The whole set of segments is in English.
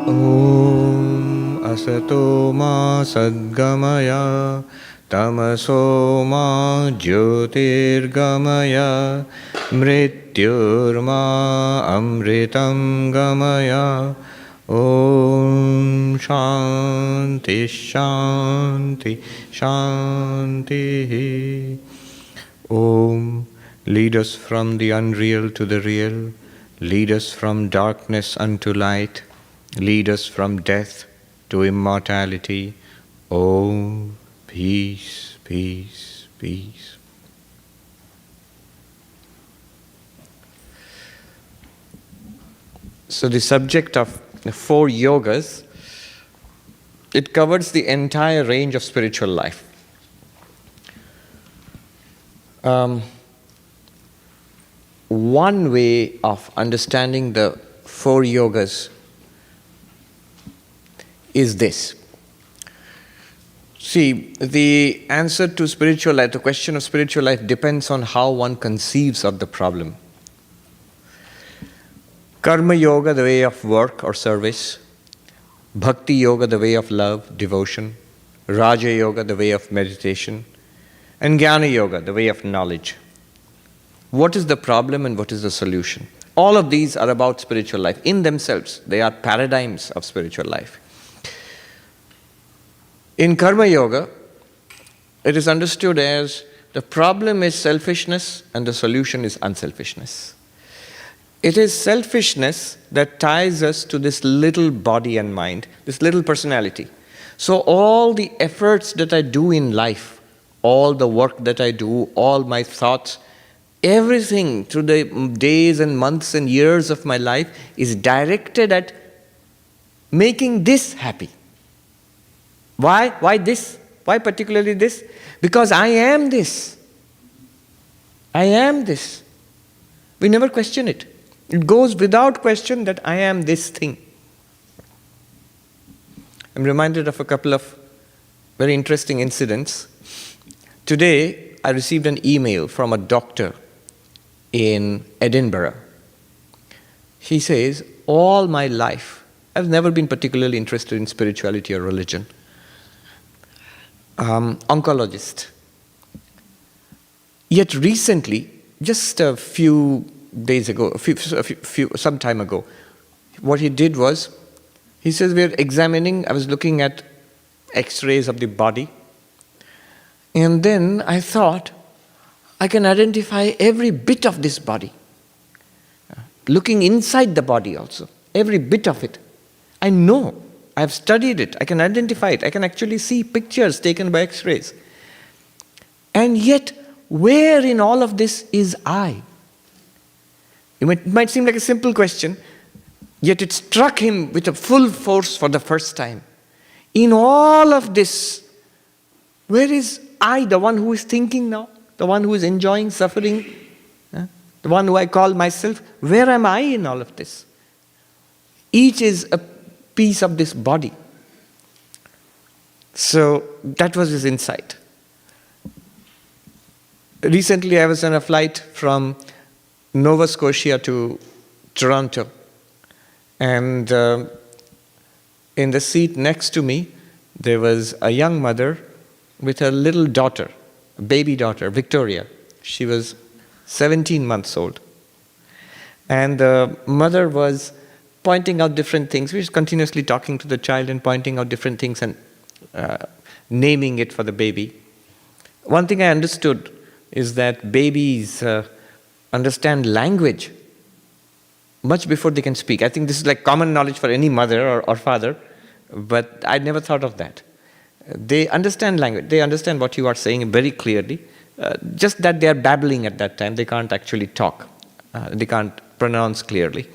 Om Asato Ma Sadgamaya Tamaso Ma Jyotirgamaya Mrityurma Amritam Gamaya. Om Shanti Shanti Shanti. Om, lead us from the unreal to the real, lead us from darkness unto light, lead us from death to immortality. Om, peace, peace, peace. So the subject of the 4 yogas, it covers the entire range of spiritual life. One way of understanding the 4 yogas is this. See, the answer to spiritual life, the question of spiritual life, depends on how one conceives of the problem. Karma yoga, the way of work or service. Bhakti yoga, the way of love, devotion. Raja yoga, the way of meditation. And Jnana yoga, the way of knowledge. What is the problem and what is the solution? All of these are about spiritual life. In themselves, they are paradigms of spiritual life. In Karma yoga, it is understood as the problem is selfishness and the solution is unselfishness. It is selfishness that ties us to this little body and mind, this little personality. So all the efforts that I do in life, all the work that I do, all my thoughts, everything through the days and months and years of my life is directed at making this happy. Why? Why this? Why particularly this? Because I am this. I am this. We never question it. It goes without question that I am this thing. I'm reminded of a couple of very interesting incidents. Today, I received an email from a doctor in Edinburgh. He says, all my life, I've never been particularly interested in spirituality or religion. Oncologist. Yet recently, just a few days ago, some time ago, what he did was, he says, we're examining, I was looking at x-rays of the body, and then I thought, I can identify every bit of this body. Looking inside the body also, every bit of it. I know, I've studied it, I can identify it, I can actually see pictures taken by x-rays. And yet, where in all of this is I? It might seem like a simple question, yet it struck him with a full force for the first time. In all of this, where is I, the one who is thinking now? The one who is enjoying suffering? The one who I call myself? Where am I in all of this? Each is a piece of this body. So that was his insight. Recently I was on a flight from Nova Scotia to Toronto, and in the seat next to me there was a young mother with her little daughter, a baby daughter, Victoria. She was 17 months old, and the mother was pointing out different things. We were continuously talking to the child and pointing out different things and naming it for the baby. One thing I understood is that babies understand language much before they can speak. I think this is like common knowledge for any mother or father, but I never thought of that. They understand language. They understand what you are saying very clearly, just that they are babbling at that time. They can't actually talk. They can't pronounce clearly.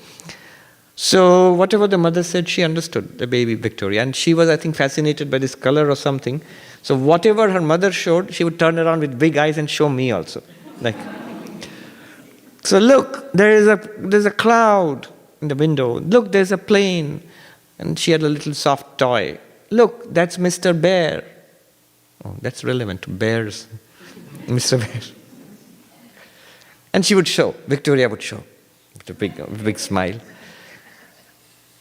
So whatever the mother said, she understood, the baby Victoria. And she was, I think, fascinated by this color or something. So whatever her mother showed, she would turn around with big eyes and show me also. Like, so look, there's a cloud in the window. Look, there's a plane. And she had a little soft toy. Look, that's Mr. Bear. Oh, that's relevant to bears. Mr. Bear. And she would show, Victoria would show, with a big smile.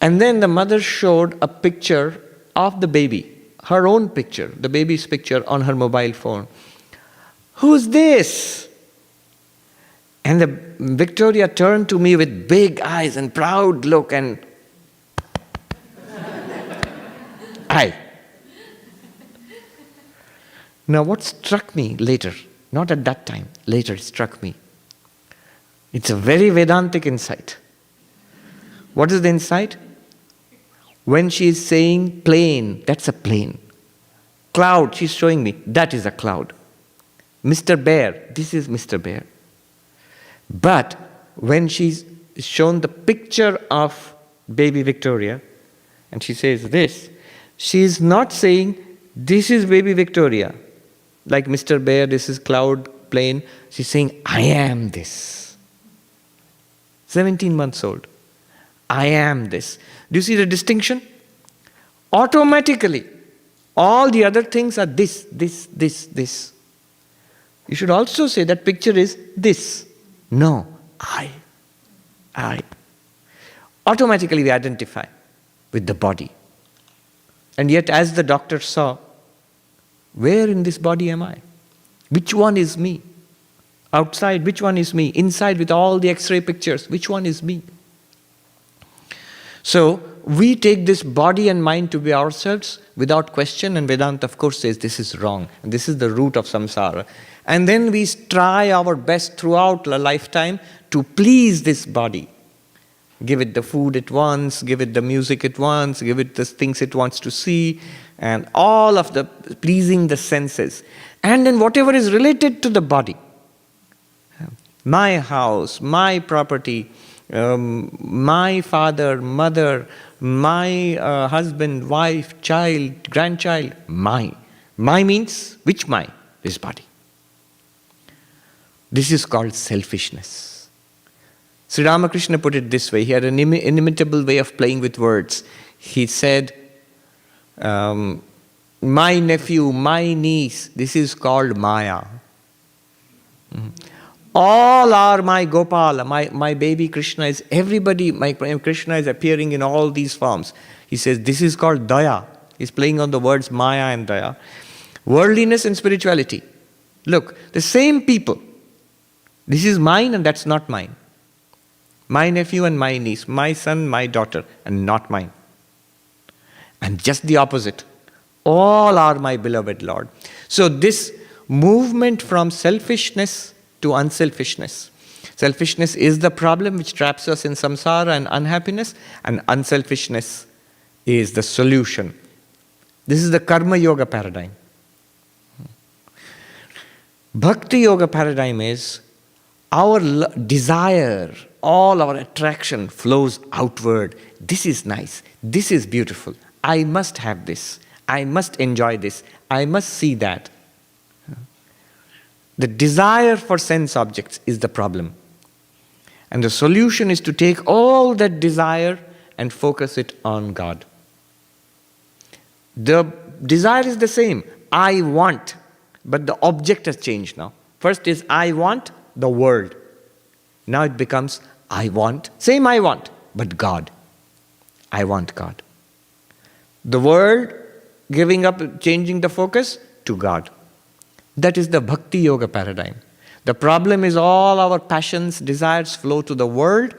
And then the mother showed a picture of the baby, her own picture, the baby's picture on her mobile phone. Who's this? And the Victoria turned to me with big eyes and proud look and I. Now what struck me later, not at that time, later it struck me. It's a very Vedantic insight. What is the insight? When she is saying plane, that's a plane. Cloud, she's showing me, that is a cloud. Mr. Bear, this is Mr. Bear. But when she's shown the picture of baby Victoria, and she says this, she is not saying, this is baby Victoria. Like Mr. Bear, this is cloud, plane. She's saying, I am this. 17 months old. I am this. Do you see the distinction? Automatically, all the other things are this. You should also say that picture is this. No, I. Automatically we identify with the body. And yet as the doctor saw, where in this body am I? Which one is me? Outside, which one is me? Inside with all the X-ray pictures, which one is me? So we take this body and mind to be ourselves without question, and Vedanta of course says this is wrong, and this is the root of samsara. And then we try our best throughout a lifetime to please this body. Give it the food it wants, give it the music it wants, give it the things it wants to see, and all of the pleasing the senses. And then whatever is related to the body, my house, my property, my father, mother, my husband, wife, child, grandchild, my. My means, which my? This body. This is called selfishness. Sri Ramakrishna put it this way. He had an inimitable way of playing with words. He said, my nephew, my niece, this is called Maya. All are my Gopala, my baby Krishna is everybody, my Krishna is appearing in all these forms. He says, this is called Daya. He's playing on the words Maya and Daya. Worldliness and spirituality. Look, the same people. This is mine and that's not mine. My nephew and my niece, my son, my daughter, and not mine. And just the opposite. All are my beloved Lord. So this movement from selfishness to unselfishness. Selfishness is the problem which traps us in samsara and unhappiness, and unselfishness is the solution. This is the karma yoga paradigm. Bhakti yoga paradigm is our desire, all our attraction flows outward. This is nice. This is beautiful. I must have this. I must enjoy this. I must see that. The desire for sense objects is the problem. And the solution is to take all that desire and focus it on God. The desire is the same. I want. But the object has changed now. First is I want the world. Now it becomes I want, same I want, but God. I want God. The world, giving up, changing the focus to God. That is the Bhakti Yoga paradigm. The problem is all our passions, desires flow to the world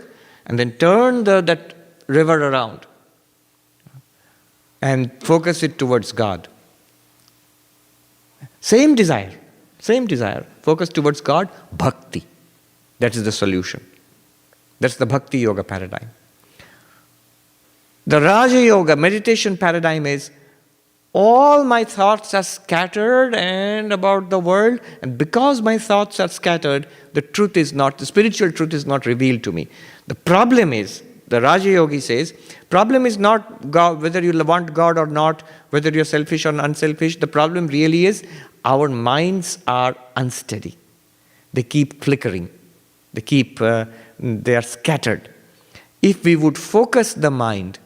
and then turn that river around and focus it towards God. Same desire, focus towards God, bhakti. That is the solution. That's the Bhakti Yoga paradigm. The Raja Yoga meditation paradigm is all my thoughts are scattered and about the world, and because my thoughts are scattered, the spiritual truth is not revealed to me. The problem is, the Raja Yogi says, problem is not God, whether you want God or not, whether you're selfish or unselfish. The problem really is our minds are unsteady. They keep flickering. They are scattered. If we would focus the mind,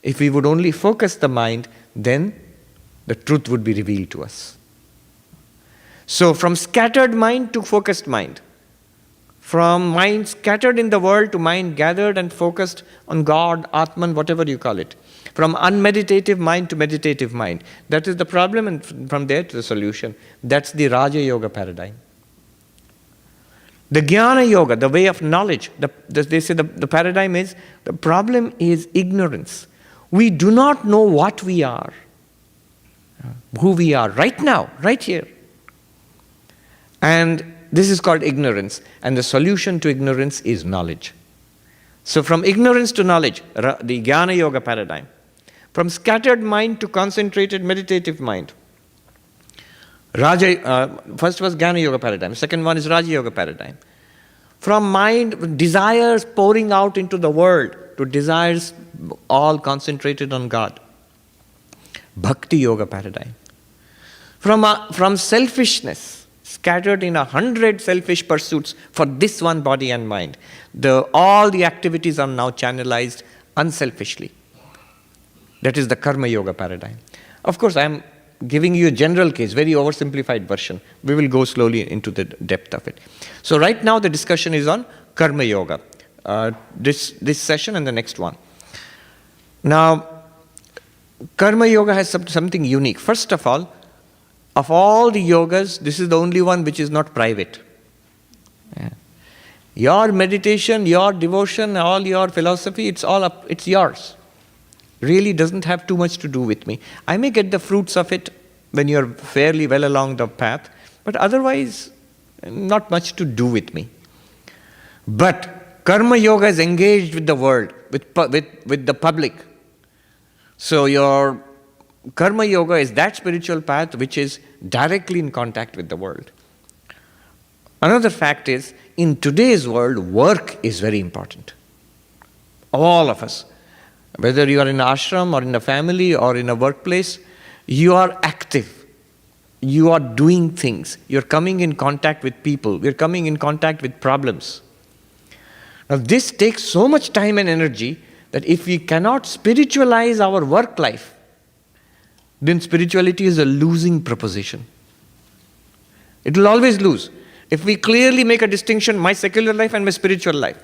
if we would only focus the mind, then the truth would be revealed to us. So from scattered mind to focused mind. From mind scattered in the world to mind gathered and focused on God, Atman, whatever you call it. From unmeditative mind to meditative mind. That is the problem, and from there to the solution. That's the Raja Yoga paradigm. The Jnana Yoga, the way of knowledge, they say the paradigm is, the problem is ignorance. We do not know what we are, who we are, right now, right here. And this is called ignorance, and the solution to ignorance is knowledge. So from ignorance to knowledge, the Jnana Yoga paradigm. From scattered mind to concentrated meditative mind. First was Jnana Yoga paradigm, second one is Raja Yoga paradigm. From mind, desires pouring out into the world, to desires all concentrated on God. Bhakti Yoga paradigm. From selfishness, scattered in 100 selfish pursuits for this one body and mind. All the activities are now channelized unselfishly. That is the Karma Yoga paradigm. Of course, I am giving you a general case, very oversimplified version. We will go slowly into the depth of it. So right now the discussion is on Karma Yoga. This session and the next one. Now, Karma Yoga has something unique. First of all the yogas, this is the only one which is not private. Yeah. Your meditation, your devotion, all your philosophy, it's yours. Really doesn't have too much to do with me. I may get the fruits of it when you're fairly well along the path, but otherwise, not much to do with me. But Karma Yoga is engaged with the world, with the public. So your Karma Yoga is that spiritual path which is directly in contact with the world. Another fact is, in today's world, work is very important. All of us. Whether you are in an ashram or in a family or in a workplace, you are active. You are doing things. You're coming in contact with people. We're coming in contact with problems. Now this takes so much time and energy that if we cannot spiritualize our work life, then spirituality is a losing proposition. It will always lose. If we clearly make a distinction, my secular life and my spiritual life,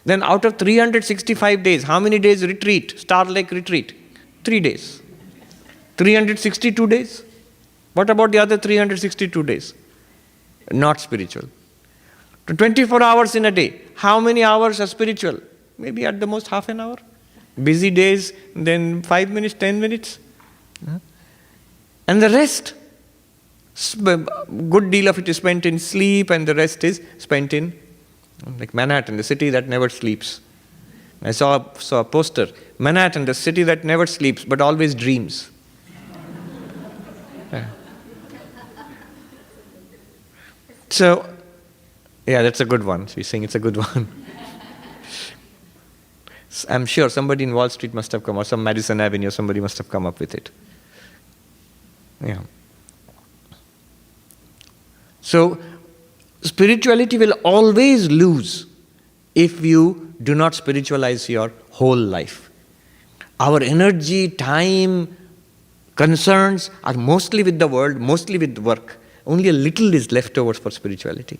then out of 365 days, how many days retreat? Star Lake retreat? 3 days. 362 days? What about the other 362 days? Not spiritual. 24 hours in a day, how many hours are spiritual? Maybe at the most half an hour. Busy days, then 5 minutes, 10 minutes. And the rest, good deal of it is spent in sleep, and the rest is spent in, like Manhattan, the city that never sleeps. I saw a poster, Manhattan, the city that never sleeps but always dreams. So, yeah, that's a good one. She's saying it's a good one. I'm sure somebody in Wall Street must have come, or some Madison Avenue, somebody must have come up with it. Yeah. So, spirituality will always lose if you do not spiritualize your whole life. Our energy, time, concerns are mostly with the world, mostly with work. Only a little is left over for spirituality.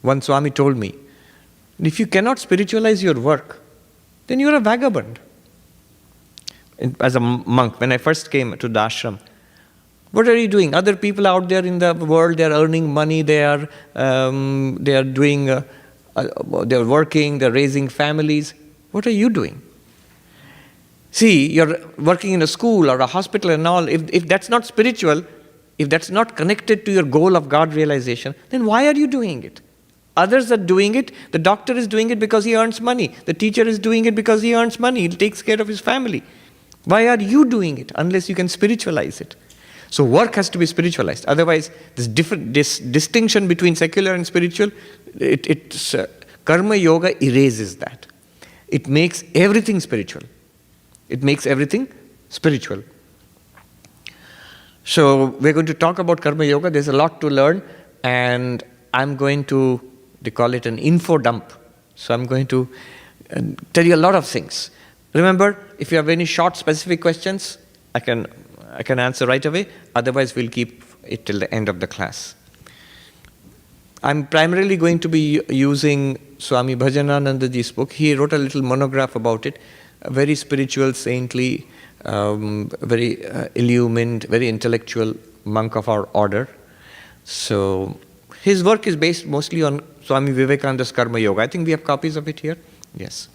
One Swami told me, if you cannot spiritualize your work, then you're a vagabond. As a monk, when I first came to the ashram, what are you doing? Other people out there in the world, they are earning money, they are doing, they are working, they are raising families. What are you doing? See, you're working in a school or a hospital and all. If that's not spiritual, if that's not connected to your goal of God realization, then why are you doing it? Others are doing it. The doctor is doing it because he earns money. The teacher is doing it because he earns money. He takes care of his family. Why are you doing it unless you can spiritualize it? So work has to be spiritualized. Otherwise, this distinction between secular and spiritual, Karma Yoga erases that. It makes everything spiritual. It makes everything spiritual. So we're going to talk about Karma Yoga. There's a lot to learn, and I'm going to, they call it an info dump. So I'm going to tell you a lot of things. Remember, if you have any short, specific questions, I can answer right away. Otherwise, we'll keep it till the end of the class. I'm primarily going to be using Swami Bhajananandaji's book. He wrote a little monograph about it, a very spiritual, saintly, very illumined, very intellectual monk of our order. So his work is based mostly on Swami Vivekananda's Karma Yoga. I think we have copies of it here. Yes.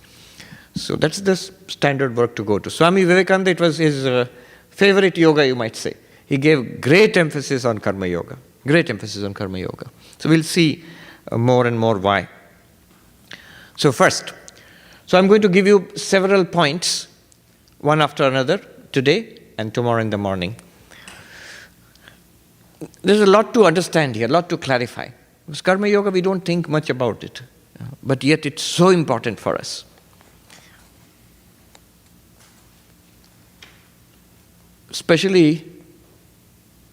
So that's the standard work to go to. Swami Vivekananda, it was his favorite yoga, you might say. He gave great emphasis on Karma Yoga. Great emphasis on Karma Yoga. So we'll see more and more why. So first, so I'm going to give you several points, one after another, today and tomorrow in the morning. There's a lot to understand here, a lot to clarify. Because Karma Yoga, we don't think much about it. But yet it's so important for us. Especially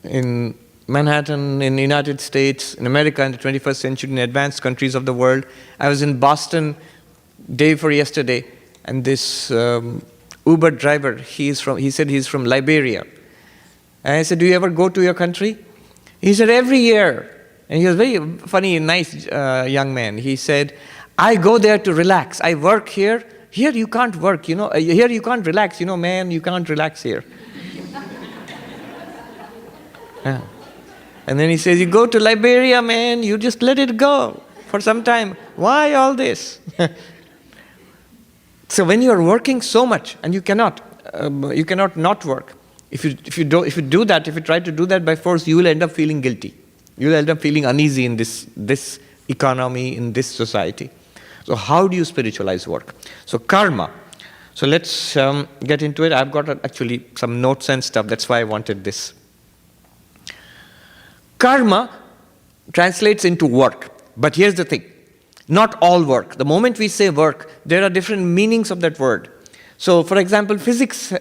in Manhattan, in the United States, in America in the 21st century, in advanced countries of the world. I was in Boston day before yesterday, and this Uber driver, he said he's from Liberia. And I said, do you ever go to your country? He said, every year. And he was very funny, nice young man. He said, I go there to relax. I work here. Here you can't work, you know. Here you can't relax, you know, man, you can't relax here. Yeah. And then he says, you go to Liberia, man, you just let it go for some time. Why all this? So when you are working so much, and you cannot not work. If you try to do that by force, you will end up feeling guilty. You will end up feeling uneasy in this economy, in this society. So how do you spiritualize work? So karma. So let's get into it. I've got actually some notes and stuff. That's why I wanted this. Karma translates into work. But here's the thing. Not all work. The moment we say work, there are different meanings of that word. So, for example, physics,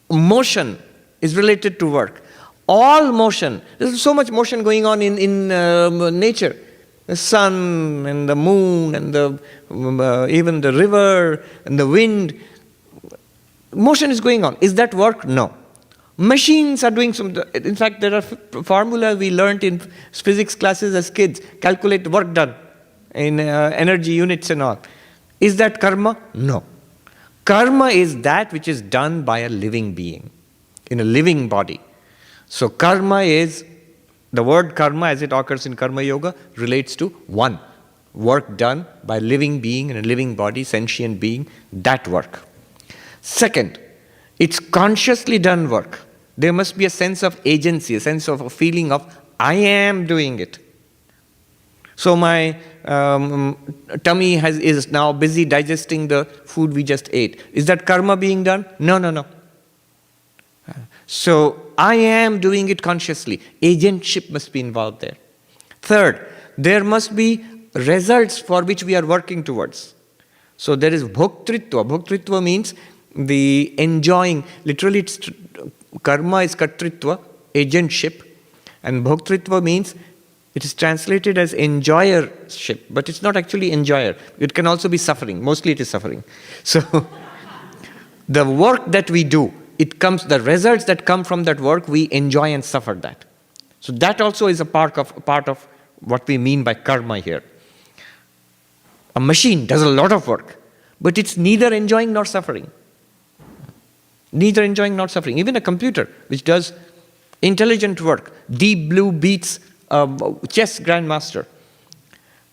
motion is related to work. All motion, there's so much motion going on in nature. The sun and the moon and even the river and the wind. Motion is going on. Is that work? No. Machines are doing some. In fact, there are formulas we learned in physics classes as kids. Calculate work done in energy units and all. Is that karma? No. Karma is that which is done by a living being, in a living body. So karma is, the word karma as it occurs in Karma Yoga relates to one. Work done by a living being in a living body, sentient being, that work. Second, it's consciously done work. There must be a sense of agency, a sense of a feeling of, I am doing it. So my tummy is now busy digesting the food we just ate. Is that karma being done? No. So I am doing it consciously. Agentship must be involved there. Third, there must be results for which we are working towards. So there is bhoktritva. Bhoktritva means the enjoying. Literally, karma is kartritva, agentship. And bhoktritva means it is translated as enjoyership, but it's not actually enjoyer. It can also be suffering. Mostly it is suffering. So the work that we do, the results that come from that work, we enjoy and suffer that. So that also is a part of what we mean by karma here. A machine does a lot of work, but it's neither enjoying nor suffering. Neither enjoying nor suffering. Even a computer, which does intelligent work. Deep Blue beats a chess grandmaster.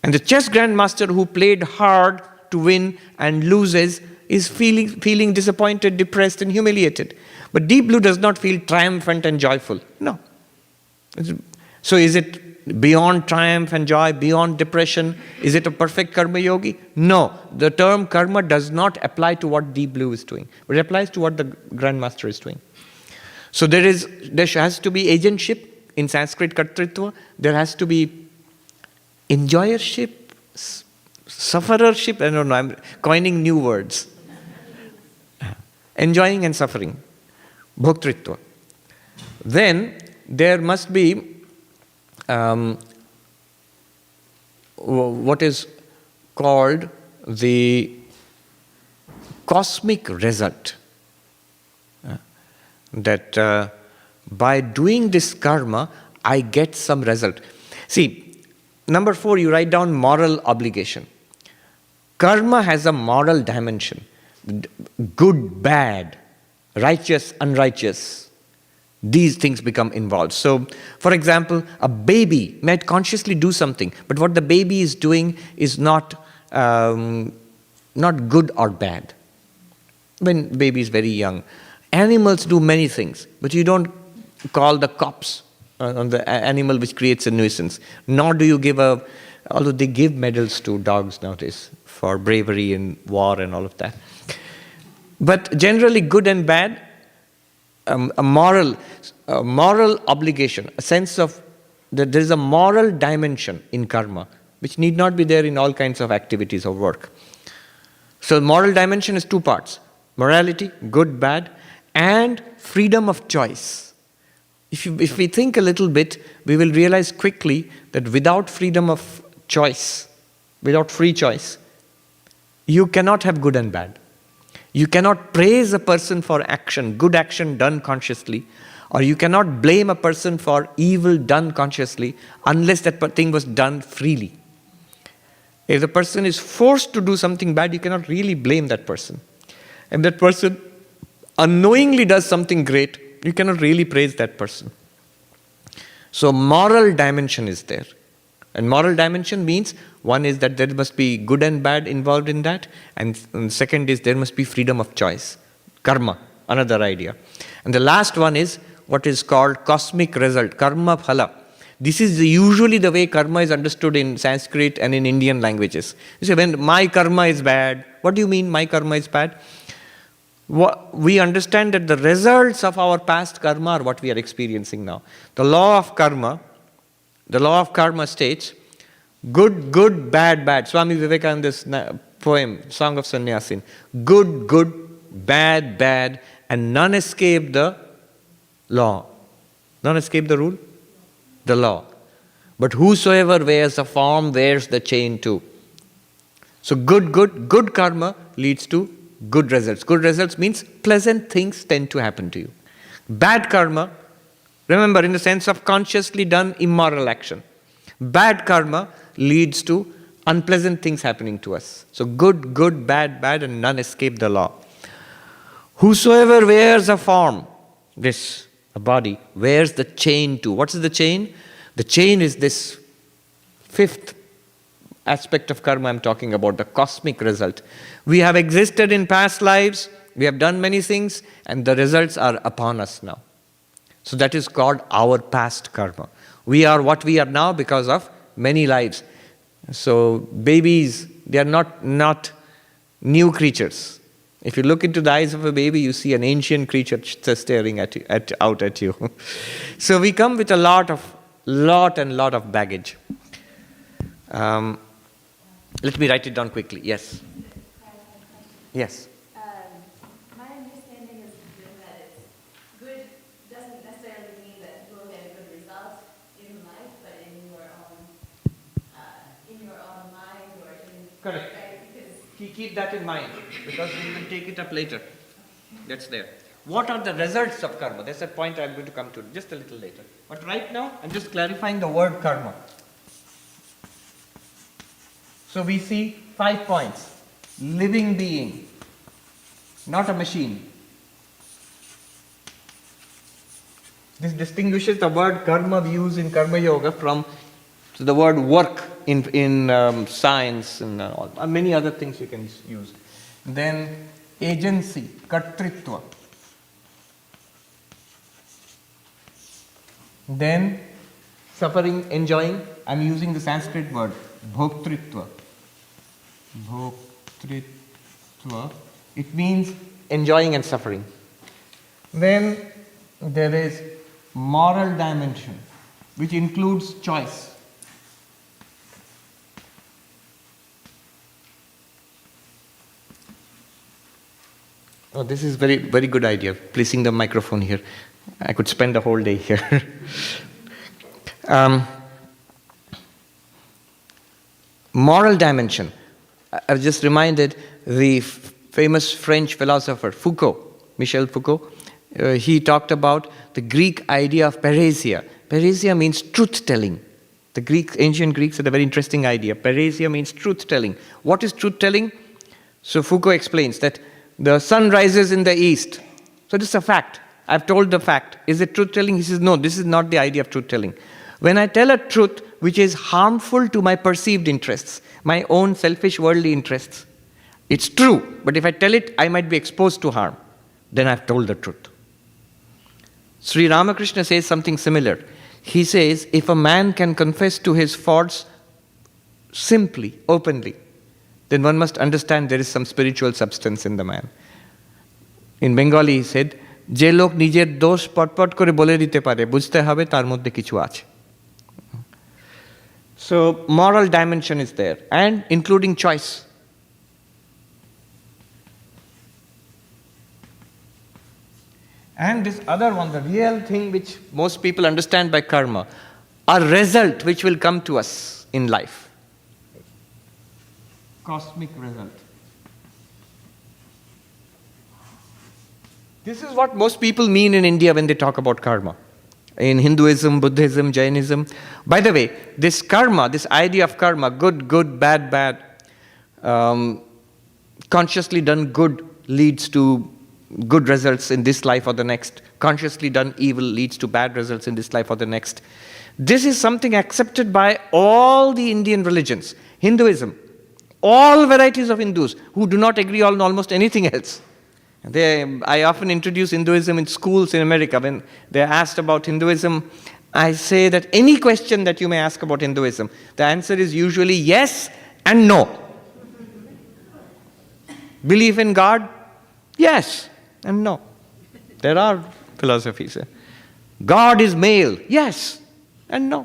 And the chess grandmaster who played hard to win and loses is feeling disappointed, depressed, and humiliated. But Deep Blue does not feel triumphant and joyful. No. So is it beyond triumph and joy, beyond depression? Is it a perfect karma yogi? No. The term karma does not apply to what Deep Blue is doing, but it applies to what the grandmaster is doing. So there has to be agentship. In Sanskrit, kartritva, there has to be enjoyership, sufferership. I don't know, I'm coining new words. Enjoying and suffering, bhoktritva. Then there must be what is called the cosmic result. That by doing this karma, I get some result. See, Number 4, you write down moral obligation. Karma has a moral dimension. Good, bad, righteous, unrighteous. These things become involved. So, for example, a baby might consciously do something, but what the baby is doing is not good or bad. When baby is very young. Animals do many things, but you don't call the cops on the animal which creates a nuisance. Nor do you give although they give medals to dogs nowadays for bravery in war and all of that. But generally good and bad, a moral obligation, a sense of that there is a moral dimension in karma, which need not be there in all kinds of activities or work. So moral dimension is 2 parts. Morality, good, bad, and freedom of choice. If we think a little bit, we will realize quickly that without freedom of choice, without free choice, you cannot have good and bad. You cannot praise a person for action, good action done consciously, or you cannot blame a person for evil done consciously unless that thing was done freely. If the person is forced to do something bad, you cannot really blame that person. If that person unknowingly does something great, you cannot really praise that person. So moral dimension is there. And moral dimension means, one is that there must be good and bad involved in that, and second is there must be freedom of choice. Karma, another idea. And the last one is what is called cosmic result, karma phala. This is usually the way karma is understood in Sanskrit and in Indian languages. You say, when my karma is bad, what do you mean my karma is bad? We understand that the results of our past karma are what we are experiencing now. The law of karma states, good, good, bad, bad. Swami Vivekananda's poem, Song of Sannyasin. Good, good, bad, bad, and none escape the law. None escape the rule? The law. But whosoever wears a form wears the chain too. So good karma leads to good results. Good results means pleasant things tend to happen to you. Bad karma, remember, in the sense of consciously done immoral action. Bad karma leads to unpleasant things happening to us. So good, good, bad, bad, and none escape the law. Whosoever wears a form, a body, wears the chain too. What is the chain? The chain is this 5th aspect of karma I'm talking about, the cosmic result. We have existed in past lives, we have done many things, and the results are upon us now. So that is called our past karma. We are what we are now because of many lives. So babies, they are not new creatures. If you look into the eyes of a baby, you see an ancient creature staring out at you. So we come with a lot of baggage. Let me write it down quickly. Yes. Yes. My understanding is that it's good doesn't necessarily mean that you will get a good result in life, but in your own mind or in correct. Right? Because Keep that in mind because we will take it up later. That's there. What are the results of karma? That's the point I'm going to come to just a little later. But right now, I'm just clarifying the word karma. So we see 5 points. Living being, not a machine. This distinguishes the word karma we use in karma yoga from the word work in science and many other things you can use. Then agency, kartritva. Then suffering, enjoying. I'm using the Sanskrit word bhoktritva. Bhoktritva. It means enjoying and suffering. Then there is moral dimension, which includes choice. Oh, this is very, very good idea, placing the microphone here. I could spend the whole day here. Moral dimension. I was just reminded the famous French philosopher Michel Foucault, he talked about the Greek idea of parrhesia. Parrhesia means truth-telling. Ancient Greeks had a very interesting idea. Parrhesia means truth-telling. What is truth-telling? So Foucault explains that the sun rises in the east. So this is a fact. I've told the fact. Is it truth-telling? He says, no, this is not the idea of truth-telling. When I tell a truth which is harmful to my perceived interests, my own selfish worldly interests, it's true, but if I tell it, I might be exposed to harm. Then I've told the truth. Sri Ramakrishna says something similar. He says, if a man can confess to his faults simply, openly, then one must understand there is some spiritual substance in the man. In Bengali he said, যে লোক নিজের দোষ পটপট করে বলে দিতে পারে বুঝতে হবে তার মধ্যে কিছু আছে. So moral dimension is there, and including choice. And this other one, the real thing which most people understand by karma, a result which will come to us in life. Cosmic result. This is what most people mean in India when they talk about karma. In Hinduism, Buddhism, Jainism. By the way, this karma, this idea of karma, good, bad, consciously done good leads to good results in this life or the next. Consciously done evil leads to bad results in this life or the next. This is something accepted by all the Indian religions. Hinduism, all varieties of Hindus who do not agree on almost anything else. I often introduce Hinduism in schools in America. When they're asked about Hinduism, I say that any question that you may ask about Hinduism, the answer is usually yes and no. Believe in God? Yes and no. There are philosophies. God is male? Yes and no.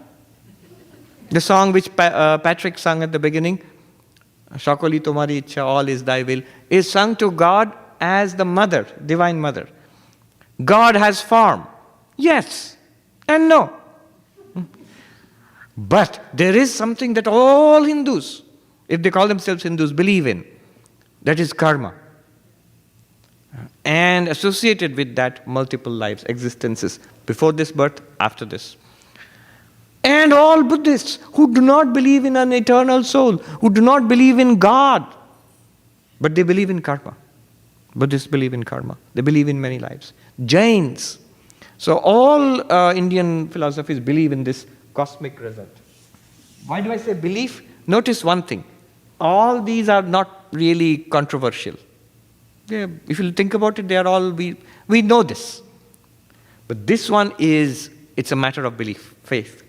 The song which Patrick sang at the beginning, Shakoli Tomari Ichha, all is thy will, is sung to God as the mother, divine mother. God has form. Yes and no. But there is something that all Hindus, if they call themselves Hindus, believe in. That is karma. And associated with that, multiple lives, existences, before this birth, after this. And all Buddhists who do not believe in an eternal soul, who do not believe in God, but they believe in karma. Buddhists believe in karma. They believe in many lives. Jains. So all Indian philosophies believe in this cosmic result. Why do I say belief? Notice one thing. All these are not really controversial. If you think about it, they are all, we know this. But this one it's a matter of belief, faith.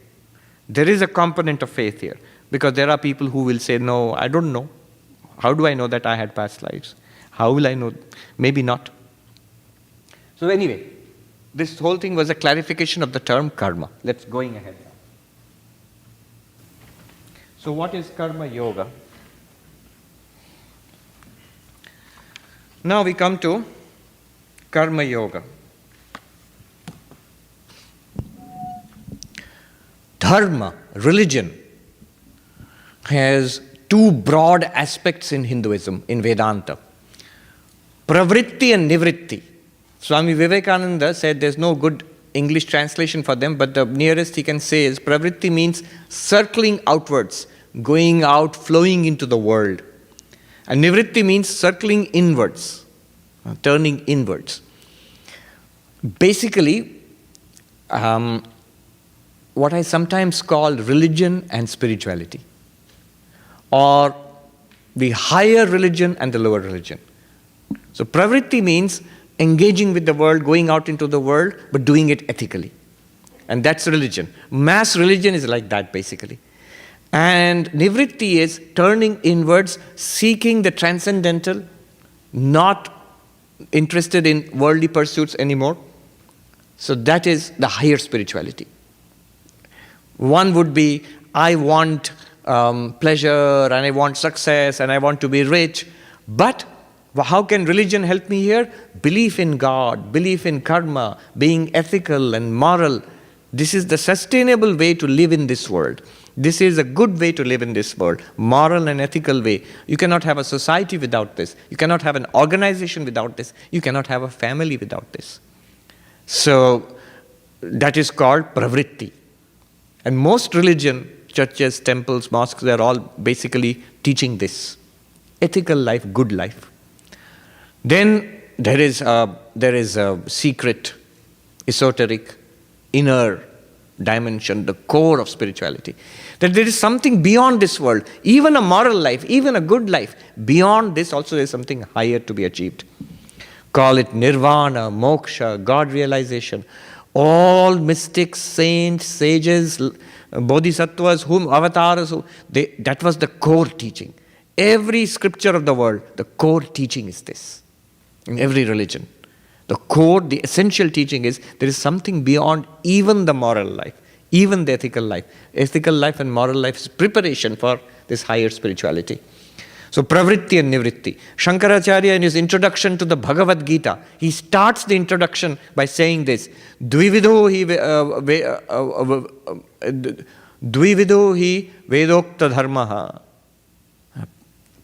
There is a component of faith here. Because there are people who will say, no, I don't know. How do I know that I had past lives? How will I know? Maybe not. So anyway, this whole thing was a clarification of the term karma. Let's going ahead now. So what is karma yoga? Now we come to karma yoga. Dharma, religion, has two broad aspects in Hinduism, in Vedanta. Pravrtti and nivrtti. Swami Vivekananda said there's no good English translation for them, but the nearest he can say is Pravrtti means circling outwards, going out, flowing into the world. And nivrtti means circling inwards, turning inwards. Basically, what I sometimes call religion and spirituality, or the higher religion and the lower religion. So pravritti means engaging with the world, going out into the world, but doing it ethically. And that's religion. Mass religion is like that, basically. And nivritti is turning inwards, seeking the transcendental, not interested in worldly pursuits anymore. So that is the higher spirituality. One would be, I want pleasure, and I want success, and I want to be rich. But how can religion help me here? Belief in God, belief in karma, being ethical and moral. This is the sustainable way to live in this world. This is a good way to live in this world, moral and ethical way. You cannot have a society without this. You cannot have an organization without this. You cannot have a family without this. So that is called pravritti. And most religion churches, temples, mosques, they are all basically teaching this. Ethical life, good life. Then there is a secret, esoteric, inner dimension, the core of spirituality. That there is something beyond this world, even a moral life, even a good life. Beyond this also there is something higher to be achieved. Call it nirvana, moksha, God realization. All mystics, saints, sages, bodhisattvas, avatars, that was the core teaching. Every scripture of the world, the core teaching is this. In every religion. The core, the essential teaching is there is something beyond even the moral life, even the ethical life. Ethical life and moral life is preparation for this higher spirituality. So Pravrtti and Nivritti. Shankaracharya in his introduction to the Bhagavad Gita, he starts the introduction by saying this. Dvivido hi vedokta dharmaha.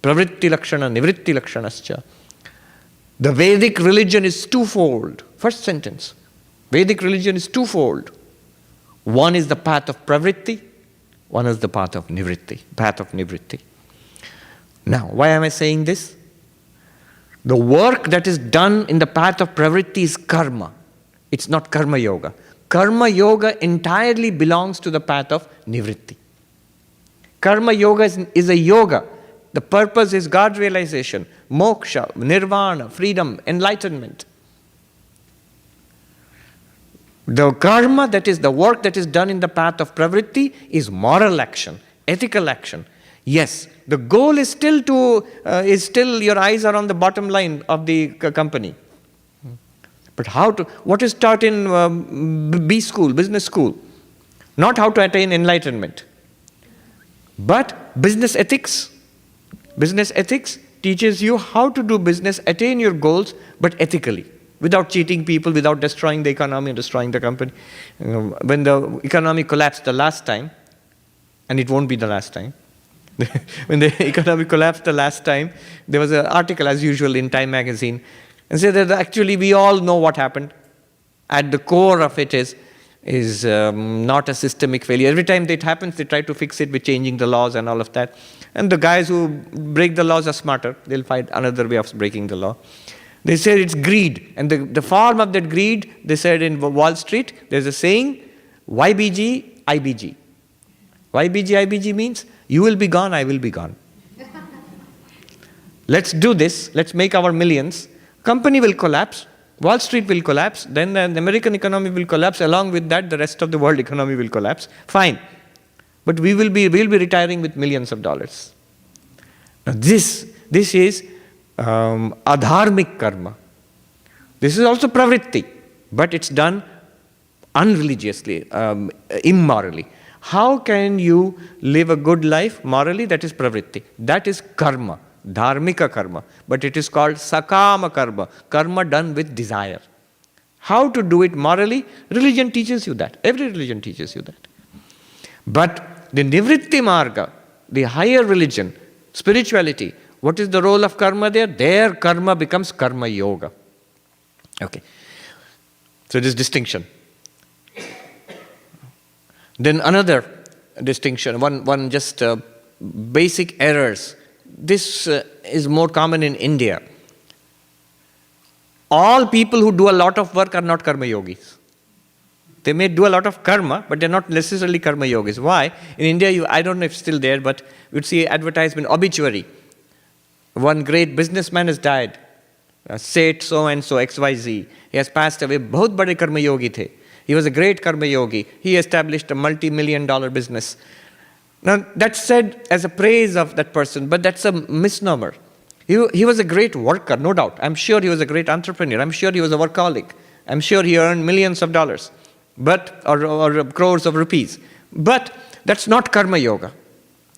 Pravritti lakshana, nivritti lakshanascha. The Vedic religion is twofold. First sentence. Vedic religion is twofold. One is the path of pravritti, one is the path of nivritti. Path of nivritti. Now, why am I saying this? The work that is done in the path of pravritti is karma. It's not karma yoga. Karma yoga entirely belongs to the path of nivritti. Karma yoga is a yoga. The purpose is God realization, moksha, nirvana, freedom, enlightenment. The karma, that is the work that is done in the path of pravritti, is moral action, ethical action. Yes, the goal is still your eyes are on the bottom line of the company. But what is taught in B school, business school? Not how to attain enlightenment, but business ethics. Business ethics teaches you how to do business, attain your goals, but ethically, without cheating people, without destroying the economy and destroying the company. When the economy collapsed the last time, and it won't be the last time, when the economy collapsed the last time, there was an article as usual in Time magazine, and said that actually we all know what happened. At the core of it is not a systemic failure. Every time that happens, they try to fix it with changing the laws and all of that. And the guys who break the laws are smarter. They'll find another way of breaking the law. They said it's greed. And the form of that greed, they said in Wall Street, there's a saying, YBG, IBG. YBG, IBG means, you will be gone, I will be gone. Let's do this. Let's make our millions. Company will collapse. Wall Street will collapse. Then the American economy will collapse. Along with that, the rest of the world economy will collapse. Fine. But we'll be retiring with millions of dollars. Now this is adharmic karma. This is also pravritti, but it's done unreligiously, immorally. How can you live a good life morally? That is pravritti. That is karma, dharmika karma. But it is called sakama karma, karma done with desire. How to do it morally? Religion teaches you that. Every religion teaches you that. But the nivritti marga, the higher religion, spirituality, what is the role of karma there? There karma becomes karma yoga. Okay. So this distinction. Then another distinction, one just basic errors. This is more common in India. All people who do a lot of work are not karma yogis. They may do a lot of karma, but they're not necessarily karma yogis. Why? In India, I don't know if it's still there, but you'd see advertisement, obituary. One great businessman has died. Seth so-and-so, XYZ. He has passed away. Bahut bade karma yogi the. He was a great karma yogi. He established a multi-million-dollar business. Now, that's said as a praise of that person, but that's a misnomer. He was a great worker, no doubt. I'm sure he was a great entrepreneur. I'm sure he was a workaholic. I'm sure he earned millions of dollars, or crores of rupees. But that's not karma yoga.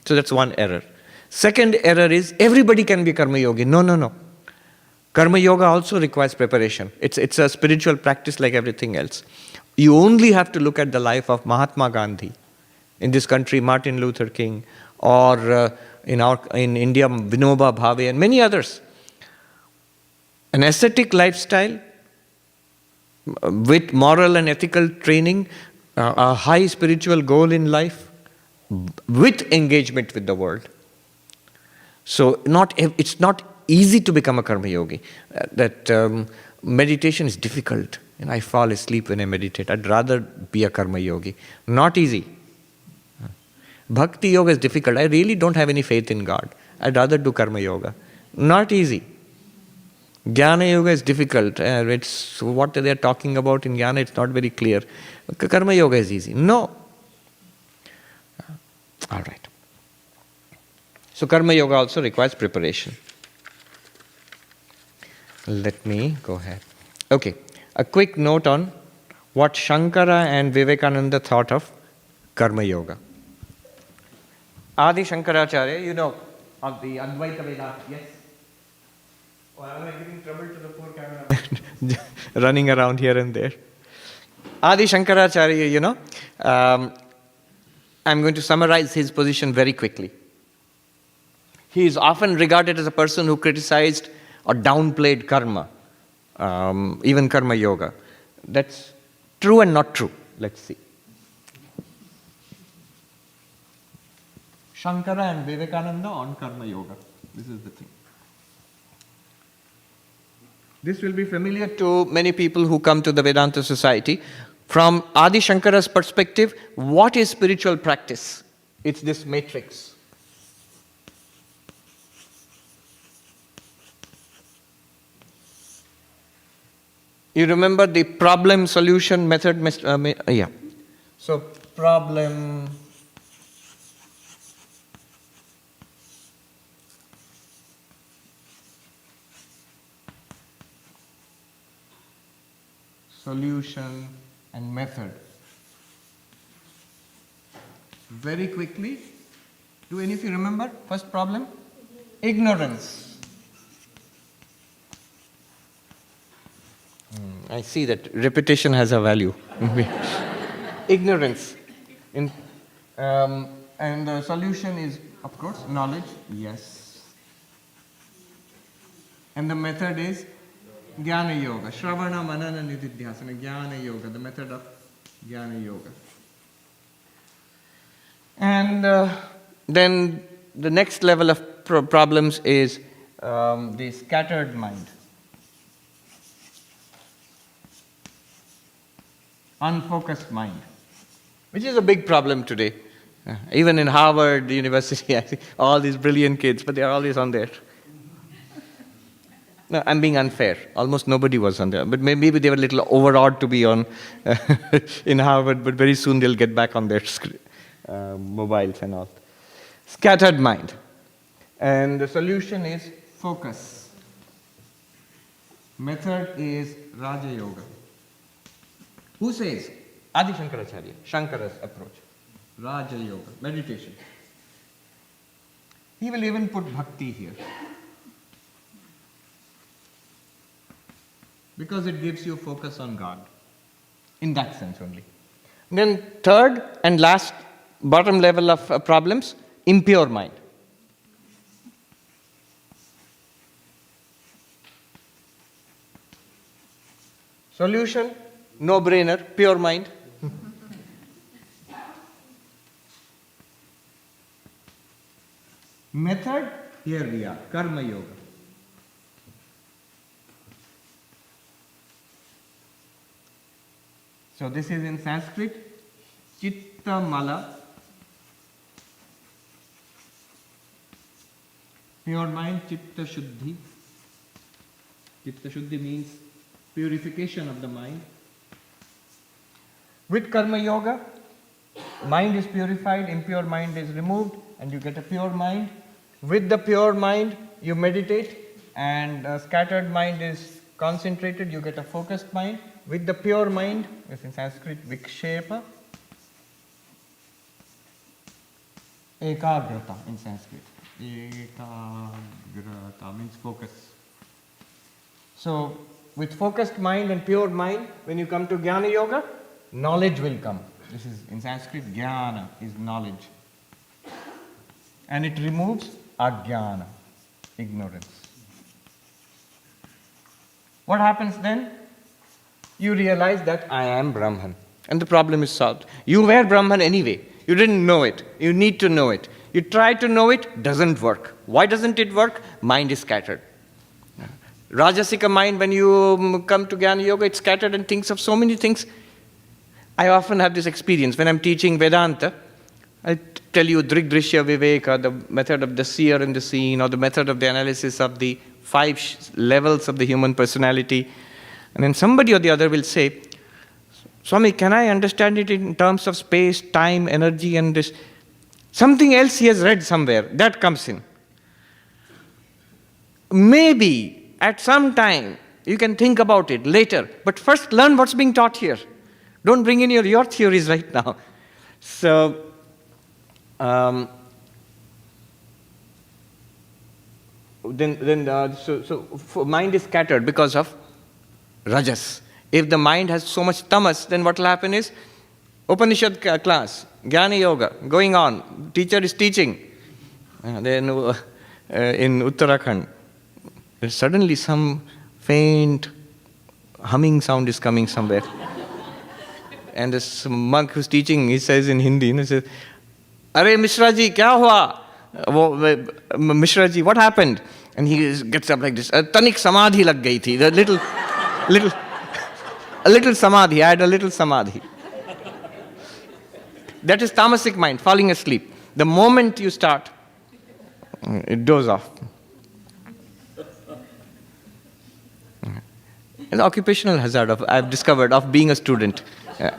So that's one error. Second error is everybody can be karma yogi. No. Karma yoga also requires preparation. It's a spiritual practice like everything else. You only have to look at the life of Mahatma Gandhi. In this country, Martin Luther King, or in India, Vinoba Bhave, and many others. An ascetic lifestyle with moral and ethical training, a high spiritual goal in life, with engagement with the world. So it's not easy to become a karma yogi. Meditation is difficult. And I fall asleep when I meditate. I'd rather be a karma yogi. Not easy. Bhakti yoga is difficult. I really don't have any faith in God. I'd rather do karma yoga. Not easy. Jnana yoga is difficult. It's what they're talking about in jnana, it's not very clear. Karma yoga is easy. No. All right. So karma yoga also requires preparation. Let me go ahead. Okay. A quick note on what Shankara and Vivekananda thought of karma yoga. Adi Shankaracharya, you know, of the Advaita Vedanta, yes? Oh, am I giving trouble to the poor cameraman? Running around here and there. Adi Shankaracharya, you know, I'm going to summarize his position very quickly. He is often regarded as a person who criticized or downplayed karma, even karma yoga. That's true and not true. Let's see. Shankara and Vivekananda on karma yoga. This is the thing. This will be familiar to many people who come to the Vedanta Society. From Adi Shankara's perspective, what is spiritual practice? It's this matrix. You remember the problem solution method? Yeah. So problem, solution and method. Very quickly, do any of you remember first problem? Ignorance. I see that repetition has a value. Ignorance. And the solution is, of course, knowledge. Yes. And the method is Jnana Yoga. Shravana, Manana, Nididhyasana. Jnana Yoga. The method of Jnana Yoga. And then the next level of problems is the scattered mind. Unfocused mind, which is a big problem today. Even in Harvard University, I see all these brilliant kids, but they are always on there. No, I'm being unfair. Almost nobody was on there. But maybe they were a little overawed to be on in Harvard, but very soon they'll get back on their mobiles and all. Scattered mind. And the solution is focus. Method is Raja Yoga. Who says? Adi Shankaracharya, Shankara's approach. Raja Yoga, meditation. He will even put bhakti here. Because it gives you focus on God. In that sense only. And then third and last, bottom level of problems, impure mind. Solution? No-brainer, pure mind. Method, here we are, karma yoga. So this is in Sanskrit, chitta mala. Pure mind, chitta shuddhi. Chitta shuddhi means purification of the mind. With karma yoga, mind is purified, impure mind is removed, and you get a pure mind. With the pure mind, you meditate, and scattered mind is concentrated, you get a focused mind. With the pure mind, it's in Sanskrit, vikshepa, ekagrata in Sanskrit. Ekagrata means focus. So, with focused mind and pure mind, when you come to Jnana Yoga, knowledge will come. This is in Sanskrit, jnana is knowledge. And it removes ajnana, ignorance. What happens then? You realize that I am Brahman. And the problem is solved. You were Brahman anyway. You didn't know it. You need to know it. You try to know it, doesn't work. Why doesn't it work? Mind is scattered. Rajasika mind, when you come to Jnana Yoga, it's scattered and thinks of so many things. I often have this experience when I'm teaching Vedanta. I tell you Drigdrishya Viveka, the method of the seer and the seen, or the method of the analysis of the 5 levels of the human personality. And then somebody or the other will say, Swami, can I understand it in terms of space, time, energy, and this? Something else he has read somewhere, that comes in. Maybe at some time you can think about it later, but first learn what's being taught here. Don't bring in your theories right now. So, mind is scattered because of rajas. If the mind has so much tamas, then what will happen is Upanishad class, Jnana Yoga, going on, teacher is teaching. Then in Uttarakhand, suddenly some faint humming sound is coming somewhere. And this monk who's teaching, he says in Hindi, he says, Are Mishra ji, kya hua? Mishra ji, what happened? And he gets up like this. Tanik samadhi lag gayi thi. A little samadhi. I had a little samadhi. That is tamasic mind, falling asleep. The moment you start, it doze off. An occupational hazard I've discovered of being a student.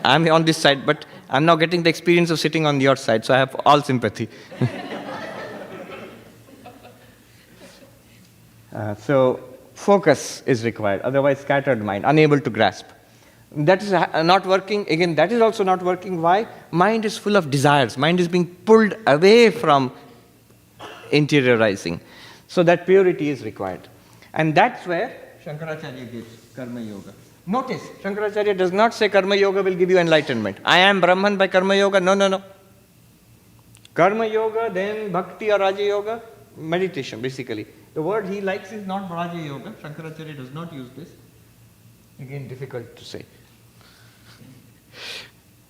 I'm on this side, but I'm now getting the experience of sitting on your side, so I have all sympathy. So focus is required, otherwise scattered mind, unable to grasp. That is not working. Again, that is also not working. Why? Mind is full of desires. Mind is being pulled away from interiorizing. So that purity is required. And that's where Shankaracharya gives Karma Yoga. Notice, Shankaracharya does not say Karma Yoga will give you enlightenment. I am Brahman by Karma Yoga. No. Karma Yoga, then Bhakti or Raja Yoga, meditation basically. The word he likes is not Raja Yoga. Shankaracharya does not use this. Again, difficult to say.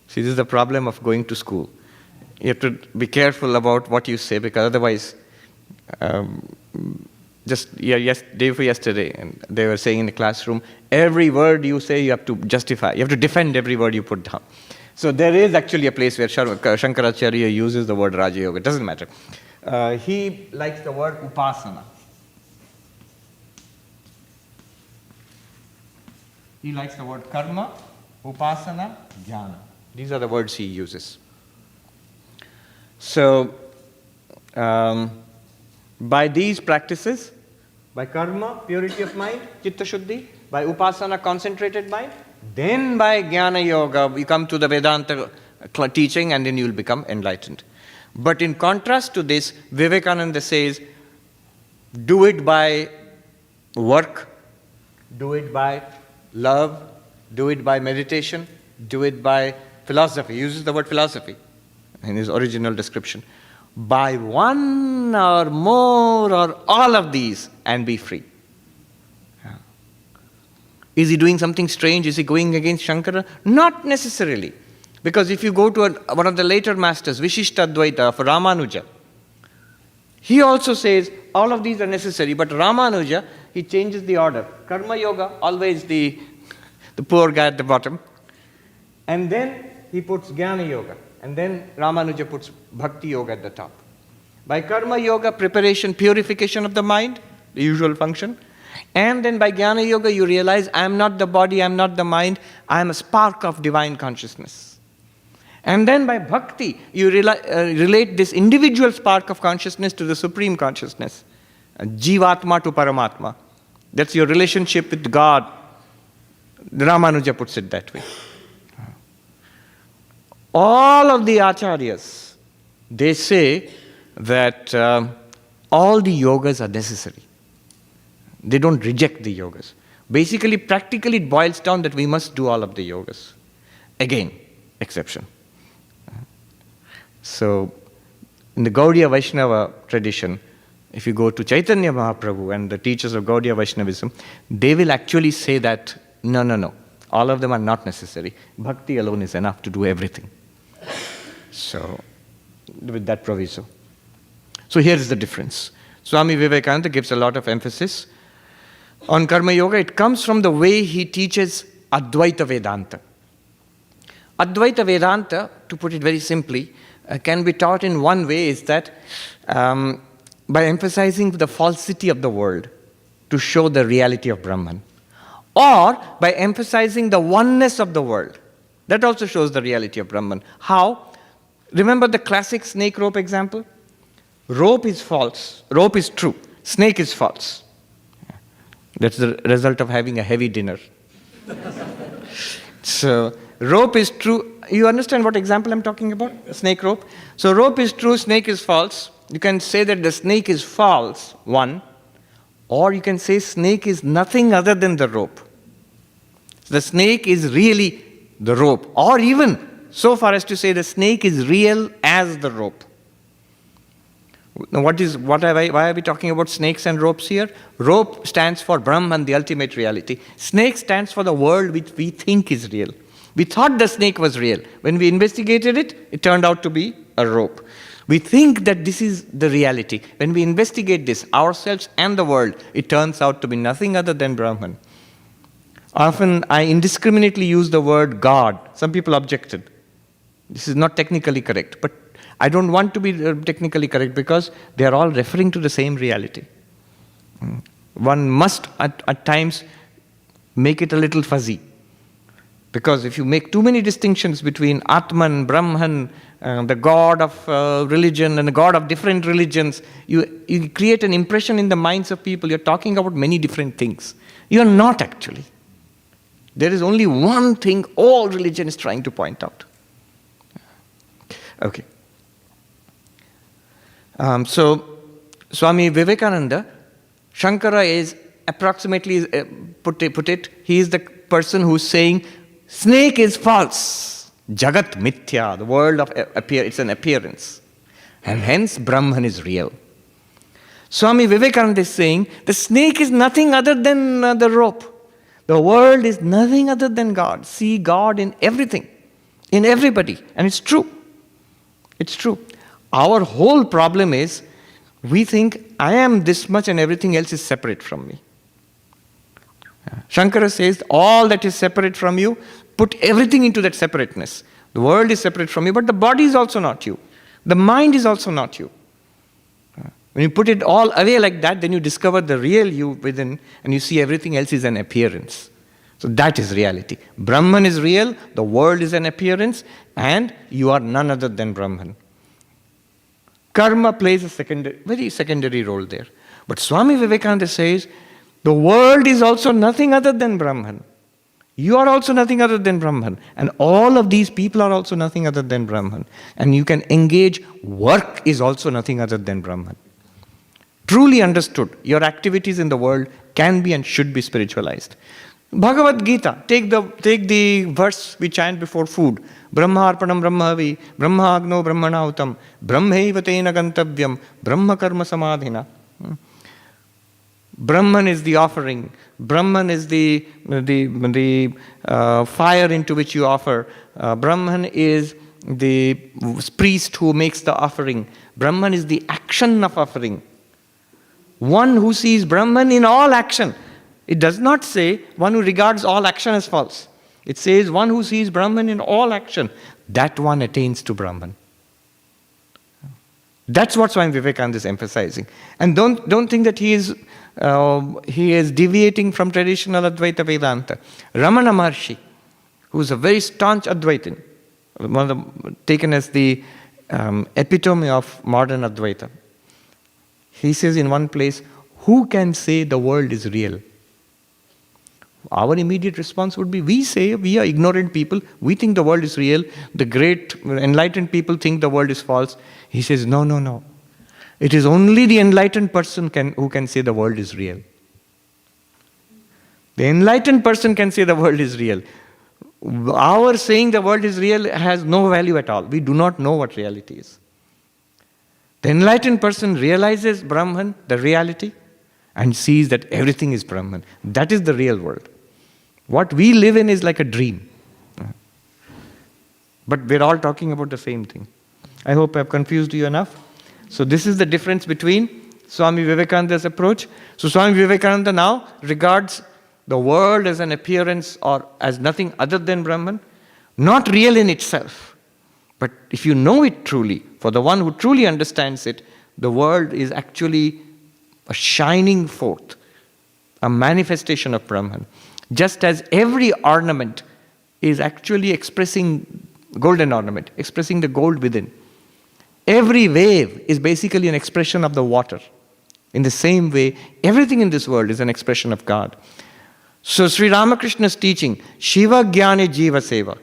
See, this is the problem of going to school. You have to be careful about what you say, because otherwise, day before yesterday, and they were saying in the classroom, every word you say you have to justify. You have to defend every word you put down. So there is actually a place where Shankaracharya uses the word Raja Yoga. It doesn't matter. He likes the word upasana. He likes the word karma, upasana, jnana. These are the words he uses. So, by these practices, by karma, purity of mind, chitta shuddhi, by upasana, concentrated mind, then by jnana yoga, we come to the Vedanta teaching, and then you will become enlightened. But in contrast to this, Vivekananda says, do it by work, do it by love, do it by meditation, do it by philosophy. He uses the word philosophy in his original description. By one or more or all of these, and be free. Is he doing something strange? Is he going against Shankara? Not necessarily. Because if you go to one of the later masters, Vishishta Advaita of Ramanuja, he also says all of these are necessary, but Ramanuja, he changes the order. Karma Yoga, always the poor guy at the bottom. And then he puts Jnana Yoga. And then Ramanuja puts Bhakti Yoga at the top. By Karma Yoga, preparation, purification of the mind, the usual function. And then by Jnana Yoga, you realize I am not the body, I am not the mind, I am a spark of divine consciousness. And then by Bhakti, you relate this individual spark of consciousness to the supreme consciousness. Jivatma to Paramatma. That's your relationship with God. Ramanuja puts it that way. All of the Acharyas, they say that all the yogas are necessary. They don't reject the yogas. Basically, practically, it boils down that we must do all of the yogas. Again, exception. So, in the Gaudiya Vaishnava tradition, if you go to Chaitanya Mahaprabhu and the teachers of Gaudiya Vaishnavism, they will actually say that, no. All of them are not necessary. Bhakti alone is enough to do everything. So, with that proviso. So here is the difference. Swami Vivekananda gives a lot of emphasis on Karma Yoga. It comes from the way he teaches Advaita Vedanta. Advaita Vedanta, to put it very simply, can be taught in one way, is that by emphasizing the falsity of the world to show the reality of Brahman, or by emphasizing the oneness of the world. That also shows the reality of Brahman. How? Remember the classic snake rope example? Rope is false, rope is true, snake is false. That's the result of having a heavy dinner. So, rope is true. You understand what example I'm talking about? Snake rope. So, rope is true, snake is false. You can say that the snake is false, one. Or you can say snake is nothing other than the rope. The snake is really the rope. Or even so far as to say the snake is real as the rope. Now why are we talking about snakes and ropes here? Rope stands for Brahman, the ultimate reality. Snake stands for the world which we think is real. We thought the snake was real. When we investigated it, it turned out to be a rope. We think that this is the reality. When we investigate this, ourselves and the world, it turns out to be nothing other than Brahman. Often I indiscriminately use the word God. Some people objected. This is not technically correct, but I don't want to be technically correct because they are all referring to the same reality. One must at times make it a little fuzzy. Because if you make too many distinctions between Atman, Brahman, the god of religion and the god of different religions, you create an impression in the minds of people. You're talking about many different things. You're not actually. There is only one thing all religion is trying to point out. Okay. So, Swami Vivekananda, Shankara is approximately, put it, he is the person who's saying, snake is false. Jagat mithya, the world of it's an appearance. And hence Brahman is real. Swami Vivekananda is saying, the snake is nothing other than the rope. The world is nothing other than God. See God in everything, in everybody. And it's true. It's true. Our whole problem is, we think I am this much and everything else is separate from me. Shankara says, all that is separate from you, put everything into that separateness. The world is separate from you, but the body is also not you. The mind is also not you. When you put it all away like that, then you discover the real you within, and you see everything else is an appearance. So that is reality. Brahman is real, the world is an appearance, and you are none other than Brahman. Karma plays a very secondary role there. But Swami Vivekananda says, the world is also nothing other than Brahman. You are also nothing other than Brahman. And all of these people are also nothing other than Brahman. And you can engage, work is also nothing other than Brahman. Truly understood, your activities in the world can be and should be spiritualized. Bhagavad Gita, take the verse we chant before food. Brahma arpanam brahmavi, brahma agno brahmana utam, brahmaiva tena gantavyam, brahma karma samadhina. Brahman is the offering. Brahman is the fire into which you offer. Brahman is the priest who makes the offering. Brahman is the action of offering. One who sees Brahman in all action. It does not say one who regards all action as false. It says one who sees Brahman in all action. That one attains to Brahman. That's what Swami Vivekananda is emphasizing. And don't think that he is deviating from traditional Advaita Vedanta. Ramana Maharshi, who is a very staunch Advaitin, taken as the epitome of modern Advaita. He says in one place, who can say the world is real? Our immediate response would be, we say, we are ignorant people, we think the world is real, the great enlightened people think the world is false. He says, no. It is only the enlightened person who can say the world is real. The enlightened person can say the world is real. Our saying the world is real has no value at all. We do not know what reality is. The enlightened person realizes Brahman, the reality, and sees that everything is Brahman. That is the real world. What we live in is like a dream. But we're all talking about the same thing. I hope I've confused you enough. So this is the difference between Swami Vivekananda's approach. So Swami Vivekananda now regards the world as an appearance or as nothing other than Brahman, not real in itself. But if you know it truly, for the one who truly understands it, the world is actually a shining forth, a manifestation of Brahman. Just as every ornament is actually expressing, golden ornament, expressing the gold within. Every wave is basically an expression of the water. In the same way, everything in this world is an expression of God. So Sri Ramakrishna's teaching, Shiva Jnane Jiva Seva,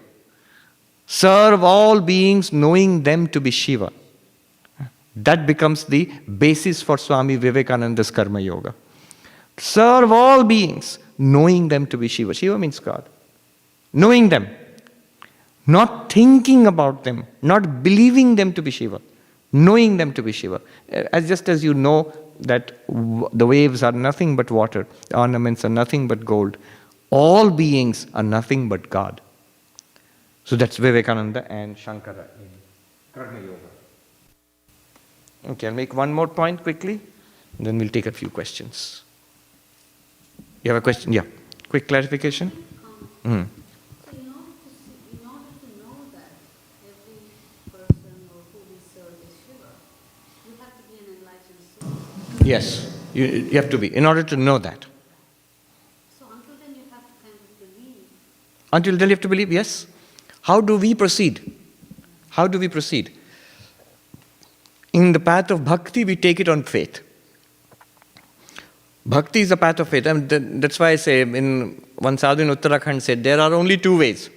serve all beings knowing them to be Shiva. That becomes the basis for Swami Vivekananda's Karma Yoga. Serve all beings knowing them to be Shiva. Shiva means God. Knowing them. Not thinking about them. Not believing them to be Shiva. Knowing them to be Shiva. Just as you know that the waves are nothing but water, the ornaments are nothing but gold, all beings are nothing but God. So that's Vivekananda and Shankara in Karma Yoga. Okay, I'll make one more point quickly, and then we'll take a few questions. You have a question? Yeah. Quick clarification? So in order to know that every person or who we serve is Shiva, you have to be an enlightened soul. Yes, you have to be, in order to know that. So until then you have to kind of believe. Until then you have to believe, yes. How do we proceed? How do we proceed? In the path of bhakti, we take it on faith. Bhakti is a path of faith. That's why I say, in one sadhu in Uttarakhand said, there are only two ways.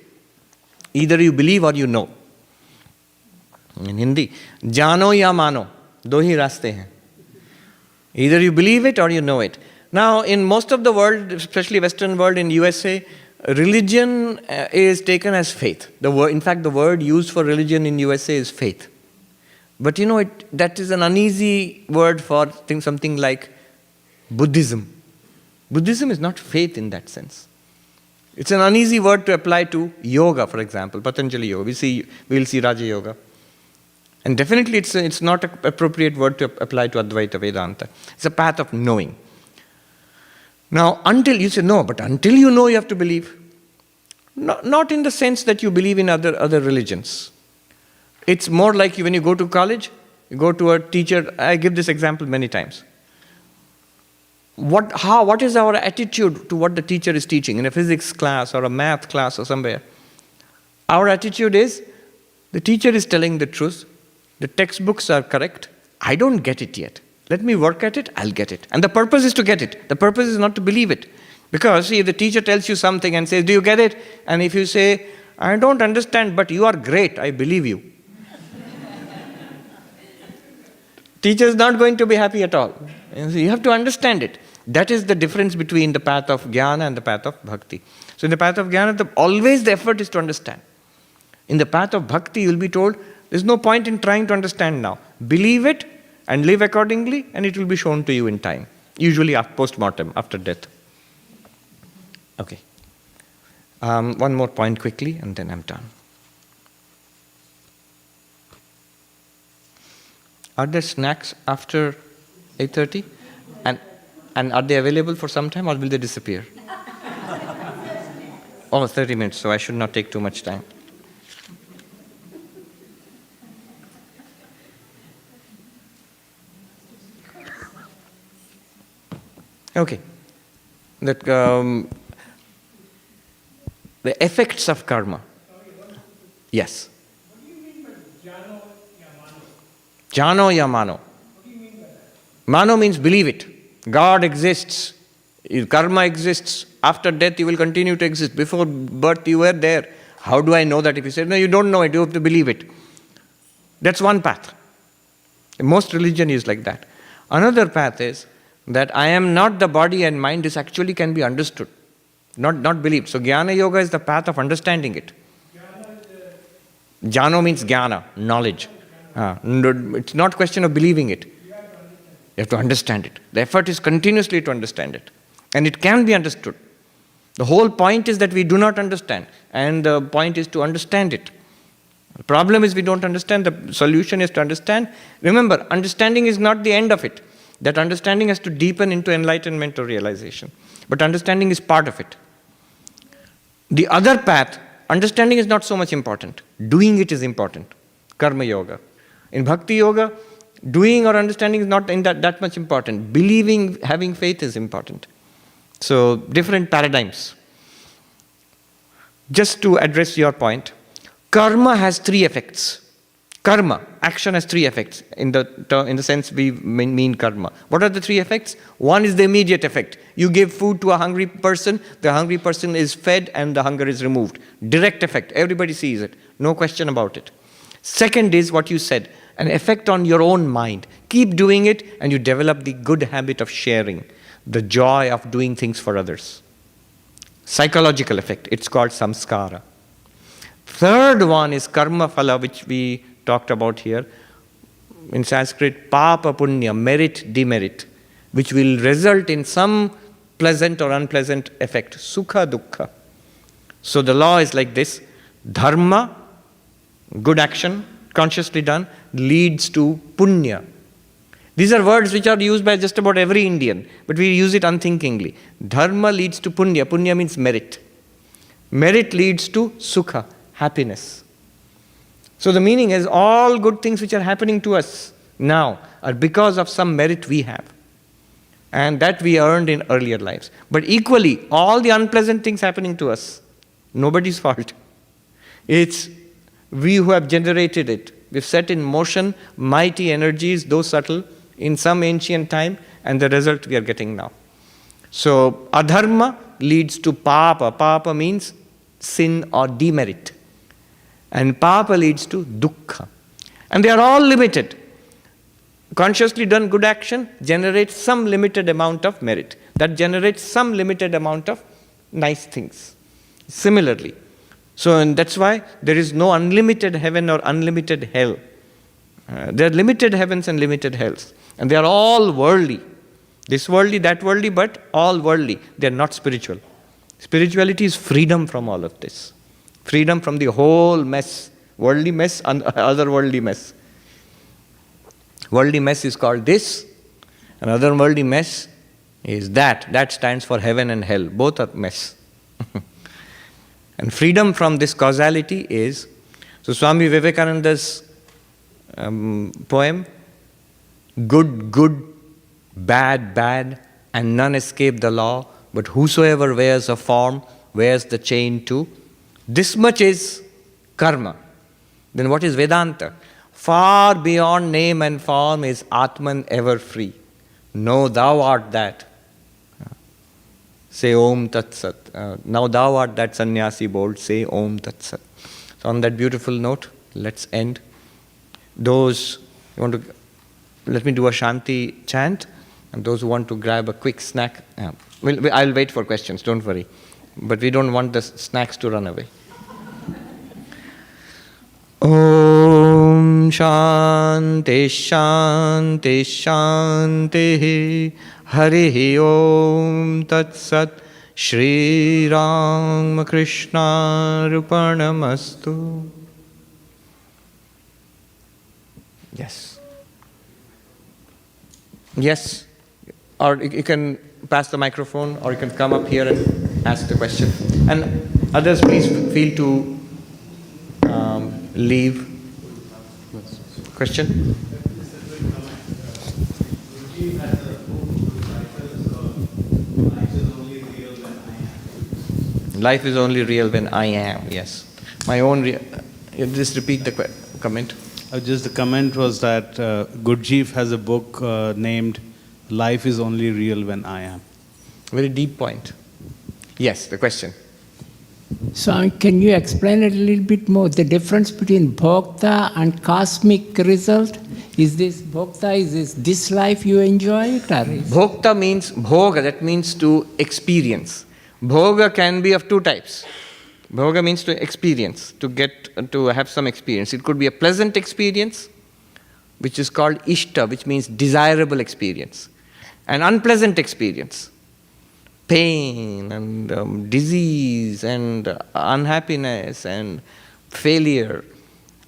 Either you believe or you know. In Hindi, jano ya mano, do hi raste hain. Either you believe it or you know it. Now, in most of the world, especially Western world, in USA, religion is taken as faith. In fact, the word used for religion in USA is faith. But you know, that is an uneasy word for something like Buddhism. Buddhism is not faith in that sense. It's an uneasy word to apply to yoga, for example, Patanjali Yoga. We'll see Raja Yoga. And definitely it's not an appropriate word to apply to Advaita Vedanta. It's a path of knowing. Now, until you say, no, but until you know, you have to believe. Not in the sense that you believe in other religions. It's more like when you go to college, you go to a teacher. I give this example many times. What is our attitude to what the teacher is teaching in a physics class or a math class or somewhere? Our attitude is, the teacher is telling the truth. The textbooks are correct. I don't get it yet. Let me work at it, I'll get it. And the purpose is to get it. The purpose is not to believe it. Because, see, the teacher tells you something and says, do you get it? And if you say, I don't understand, but you are great, I believe you. Teacher is not going to be happy at all. And so you have to understand it. That is the difference between the path of jnana and the path of bhakti. So in the path of jnana, always the effort is to understand. In the path of bhakti, you will be told, there's no point in trying to understand now. Believe it and live accordingly, and it will be shown to you in time. Usually post-mortem, after death. Okay. One more point quickly, and then I'm done. Are there snacks after 8:30? And are they available for some time, or will they disappear? Oh, 30 minutes, so I should not take too much time. Okay. The effects of karma. Yes. What do you mean by jano ya mano? Jano ya mano. What do you mean by that? Mano means believe it. God exists. Karma exists. After death, you will continue to exist. Before birth, you were there. How do I know that? If you say, no, you don't know it, you have to believe it. That's one path. Most religion is like that. Another path is that I am not the body and mind. This actually can be understood, not believed. So Jnana Yoga is the path of understanding it. Jano means jnana, knowledge. It's not a question of believing it. You have to understand it. The effort is continuously to understand it. And it can be understood. The whole point is that we do not understand. And the point is to understand it. The problem is we don't understand. The solution is to understand. Remember, understanding is not the end of it. That understanding has to deepen into enlightenment or realization. But understanding is part of it. The other path, understanding is not so much important. Doing it is important. Karma yoga. In bhakti yoga, doing or understanding is not that much important. Believing, having faith is important. So, different paradigms. Just to address your point, karma has three effects. Karma, action has three effects in the sense we mean karma. What are the three effects? One is the immediate effect. You give food to a hungry person, the hungry person is fed and the hunger is removed. Direct effect, everybody sees it, no question about it. Second is what you said, an effect on your own mind. Keep doing it and you develop the good habit of sharing, the joy of doing things for others. Psychological effect, it's called samskara. Third one is karma phala, which we talked about here. In Sanskrit, papa punya, merit, demerit, which will result in some pleasant or unpleasant effect, sukha dukkha. So the law is like this: dharma, good action, consciously done, leads to punya. These are words which are used by just about every Indian, but we use it unthinkingly. Dharma leads to punya. Punya means merit. Merit leads to sukha, happiness. So the meaning is all good things which are happening to us now are because of some merit we have. And that we earned in earlier lives. But equally, all the unpleasant things happening to us, nobody's fault. It's we who have generated it. We've set in motion mighty energies, though subtle, in some ancient time, and the result we are getting now. So, adharma leads to papa. Papa means sin or demerit. And papa leads to dukkha. And they are all limited. Consciously done good action generates some limited amount of merit. That generates some limited amount of nice things. Similarly. So, and that's why there is no unlimited heaven or unlimited hell. There are limited heavens and limited hells. And they are all worldly. This worldly, that worldly, but all worldly. They are not spiritual. Spirituality is freedom from all of this. Freedom from the whole mess. Worldly mess and other worldly mess. Worldly mess is called this. And other worldly mess is that. That stands for heaven and hell. Both are mess. And freedom from this causality is, so Swami Vivekananda's poem, good, good, bad, bad, and none escape the law, but whosoever wears a form wears the chain too. This much is karma. Then what is Vedanta? Far beyond name and form is Atman ever free. Know thou art that. Say Om Tat Sat. Now thou art that sannyasi bold. Say Om Tat Sat. So on that beautiful note, let's end. Those who want to, let me do a Shanti chant, and those who want to grab a quick snack, I'll wait for questions, don't worry. But we don't want the snacks to run away. Om Shanti Shanti Shanti Harihi Om Tat Sat Shri Ram Krishna Rupanamastu. Yes. Yes. Or you can pass the microphone, or you can come up here and ask the question. And others, please feel to leave. Question? Life is only real when I am. Yes. My own. Just repeat the comment. Just the comment was that Gurdjieff has a book named "Life is Only Real When I Am." Very deep point. Yes, the question. So can you explain it a little bit more, the difference between bhokta and cosmic result? Is this bhokta, is this life you enjoy it? Or is Bhokta means bhoga, that means to experience. Bhoga can be of two types. Bhoga means to experience, to have some experience. It could be a pleasant experience, which is called ishta, which means desirable experience. An unpleasant experience. Pain and disease and unhappiness and failure.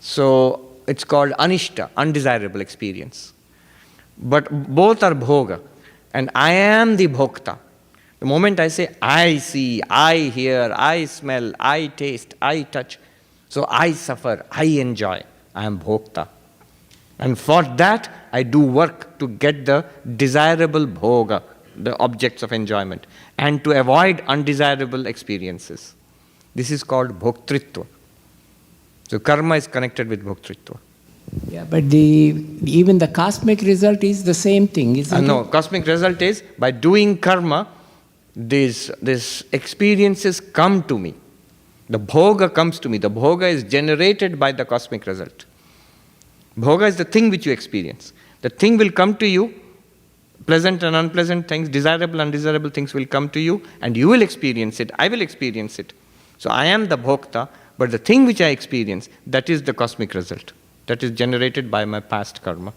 So it's called anishta, undesirable experience. But both are bhoga. And I am the bhokta. The moment I say, I see, I hear, I smell, I taste, I touch, so I suffer, I enjoy, I am bhokta. And for that, I do work to get the desirable bhoga, the objects of enjoyment, and to avoid undesirable experiences. This is called bhoktritva. So karma is connected with bhoktritva. Yeah, but even the cosmic result is the same thing, isn't it? No, cosmic result is by doing karma, these experiences come to me. The bhoga comes to me. The bhoga is generated by the cosmic result. Bhoga is the thing which you experience. The thing will come to you, pleasant and unpleasant things, desirable and undesirable things will come to you, and you will experience it, I will experience it. So I am the bhokta, but the thing which I experience, that is the cosmic result. That is generated by my past karma.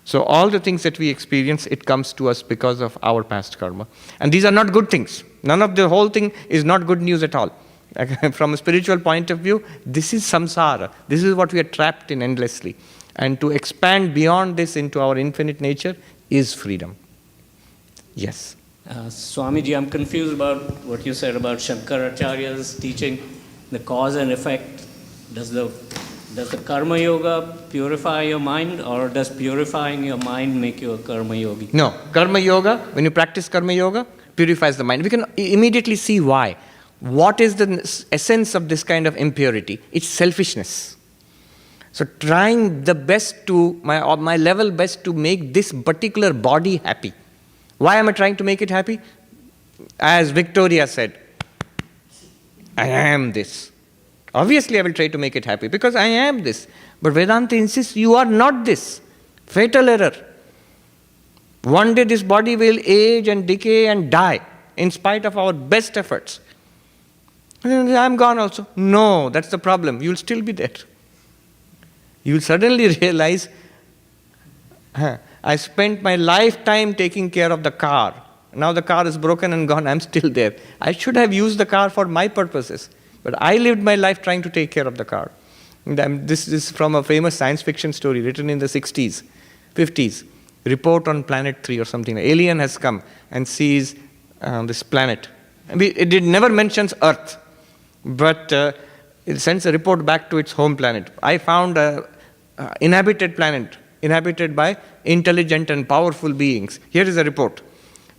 So all the things that we experience, it comes to us because of our past karma. And these are not good things. None of the whole thing is not good news at all. From a spiritual point of view, this is samsara. This is what we are trapped in endlessly. And to expand beyond this into our infinite nature is freedom. Yes. Swamiji, I'm confused about what you said about Shankaracharya's teaching, the cause and effect. Does the karma yoga purify your mind, or does purifying your mind make you a karma yogi? No. Karma yoga, when you practice karma yoga, purifies the mind. We can immediately see why. What is the essence of this kind of impurity? It's selfishness. So trying the best to, my level best to make this particular body happy. Why am I trying to make it happy? As Victoria said, I am this. Obviously I will try to make it happy because I am this. But Vedanta insists you are not this. Fatal error. One day this body will age and decay and die in spite of our best efforts. I'm gone also. No, that's the problem. You'll still be there. You will suddenly realize, I spent my lifetime taking care of the car. Now the car is broken and gone, I'm still there. I should have used the car for my purposes. But I lived my life trying to take care of the car. And this is from a famous science fiction story written in the 60s, 50s. Report on Planet 3 or something. An alien has come and sees this planet. It never mentions Earth. But it sends a report back to its home planet. I found an inhabited planet, inhabited by intelligent and powerful beings. Here is a report.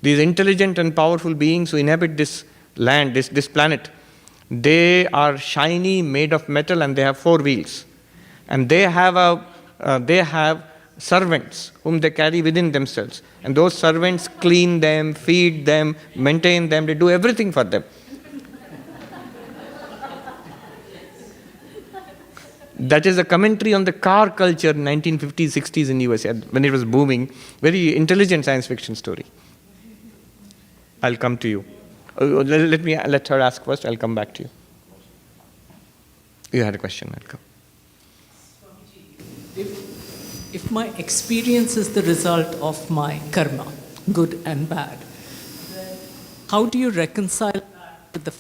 These intelligent and powerful beings who inhabit this land, this planet, they are shiny, made of metal, and they have 4 wheels. And they have servants whom they carry within themselves. And those servants clean them, feed them, maintain them, they do everything for them. That is a commentary on the car culture in 1950s, 60s in USA, when it was booming. Very intelligent science fiction story. I'll come to you. Let her ask first, I'll come back to you. You had a question, I'll come. If my experience is the result of my karma, good and bad, then how do you reconcile that with the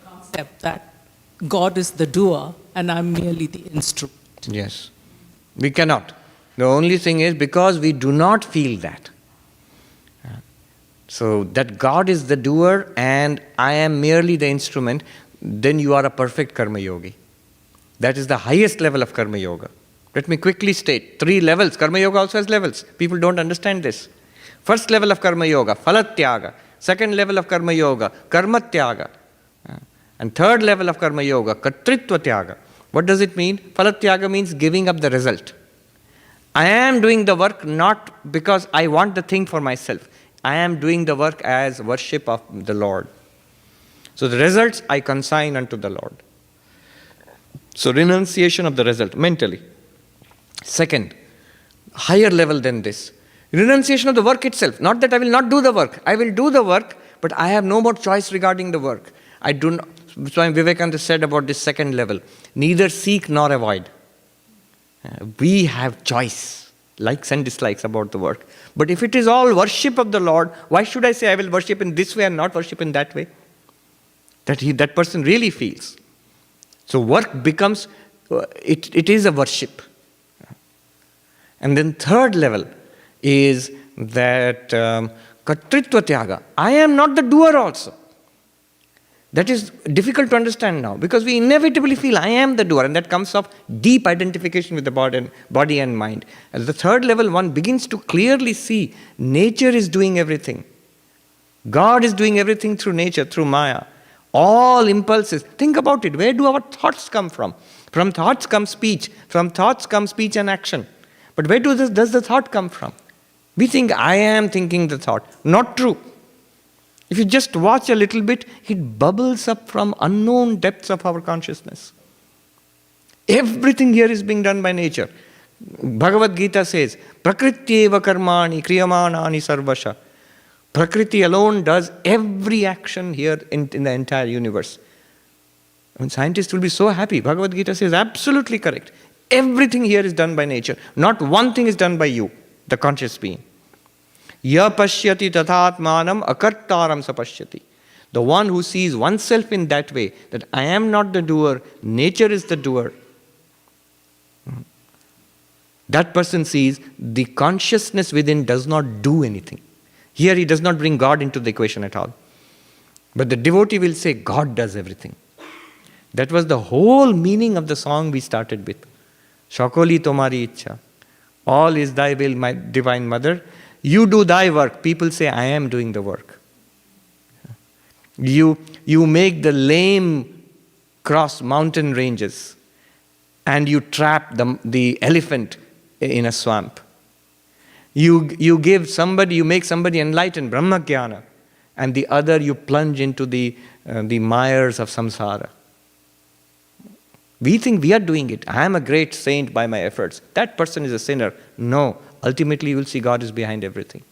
concept that God is the doer and I'm merely the instrument? Yes. We cannot. The only thing is because we do not feel that. So that God is the doer and I am merely the instrument, then you are a perfect karma yogi. That is the highest level of karma yoga. Let me quickly state 3 levels. Karma yoga also has levels. People don't understand this. First level of karma yoga, phalatyaga. Second level of karma yoga, karmatyaga. And third level of karma yoga, kartritva tyaga. What does it mean? Phalatyaga means giving up the result. I am doing the work not because I want the thing for myself. I am doing the work as worship of the Lord. So the results I consign unto the Lord. So renunciation of the result, mentally. Second, higher level than this. Renunciation of the work itself. Not that I will not do the work. I will do the work, but I have no more choice regarding the work. I do not. Swami Vivekananda said about this second level, neither seek nor avoid. We have choice, likes and dislikes about the work. But if it is all worship of the Lord, why should I say I will worship in this way and not worship in that way? That person really feels. So work becomes it is a worship. And then third level is that Kartritva Tyaga. I am not the doer also. That is difficult to understand now because we inevitably feel I am the doer, and that comes of deep identification with the body and mind. At the third level, one begins to clearly see nature is doing everything. God is doing everything through nature, through Maya. All impulses. Think about it. Where do our thoughts come from? From thoughts comes speech. From thoughts comes speech and action. But where does the thought come from? We think I am thinking the thought. Not true. If you just watch a little bit, it bubbles up from unknown depths of our consciousness. Everything here is being done by nature. Bhagavad Gita says, Prakriti-eva karmani kriyamanani sarvasha. Prakriti alone does every action here in the entire universe. I mean, scientists will be so happy. Bhagavad Gita says, absolutely correct. Everything here is done by nature. Not one thing is done by you, the conscious being. Ya pashyati tathatmanam akartaram sapashyati. The one who sees oneself in that way, that I am not the doer, nature is the doer. That person sees the consciousness within does not do anything. Here he does not bring God into the equation at all. But the devotee will say, God does everything. That was the whole meaning of the song we started with. Shakoli tomari ichha. All is thy will, my divine mother. You do thy work. People say, I am doing the work. You make the lame cross mountain ranges and you trap the elephant in a swamp. You make somebody enlightened, Brahma-jnana, and the other you plunge into the mires of samsara. We think we are doing it. I am a great saint by my efforts. That person is a sinner. No. Ultimately, you will see God is behind everything.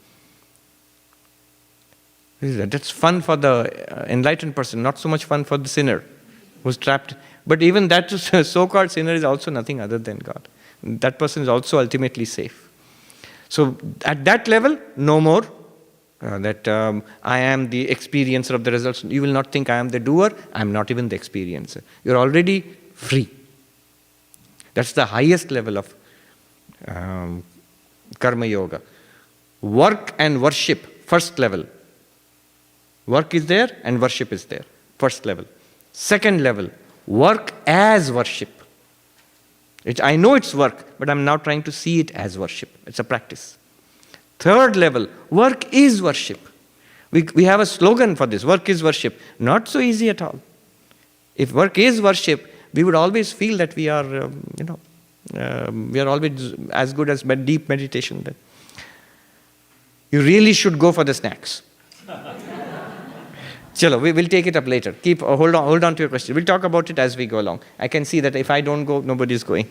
That's fun for the enlightened person, not so much fun for the sinner who's trapped. But even that so-called sinner is also nothing other than God. That person is also ultimately safe. So at that level, no more that I am the experiencer of the results. You will not think I am the doer. I am not even the experiencer. You're already free. That's the highest level of karma yoga. Work and worship, first level. Work is there and worship is there, first level. Second level, work as worship. I know it's work, but I'm now trying to see it as worship. It's a practice. Third level, work is worship. We have a slogan for this, work is worship. Not so easy at all. If work is worship, we would always feel that we are, we are always as good as deep meditation. Then you really should go for the snacks. Chalo, we will take it up later. Hold on to your question. We'll talk about it as we go along. I can see that if I don't go, nobody's going.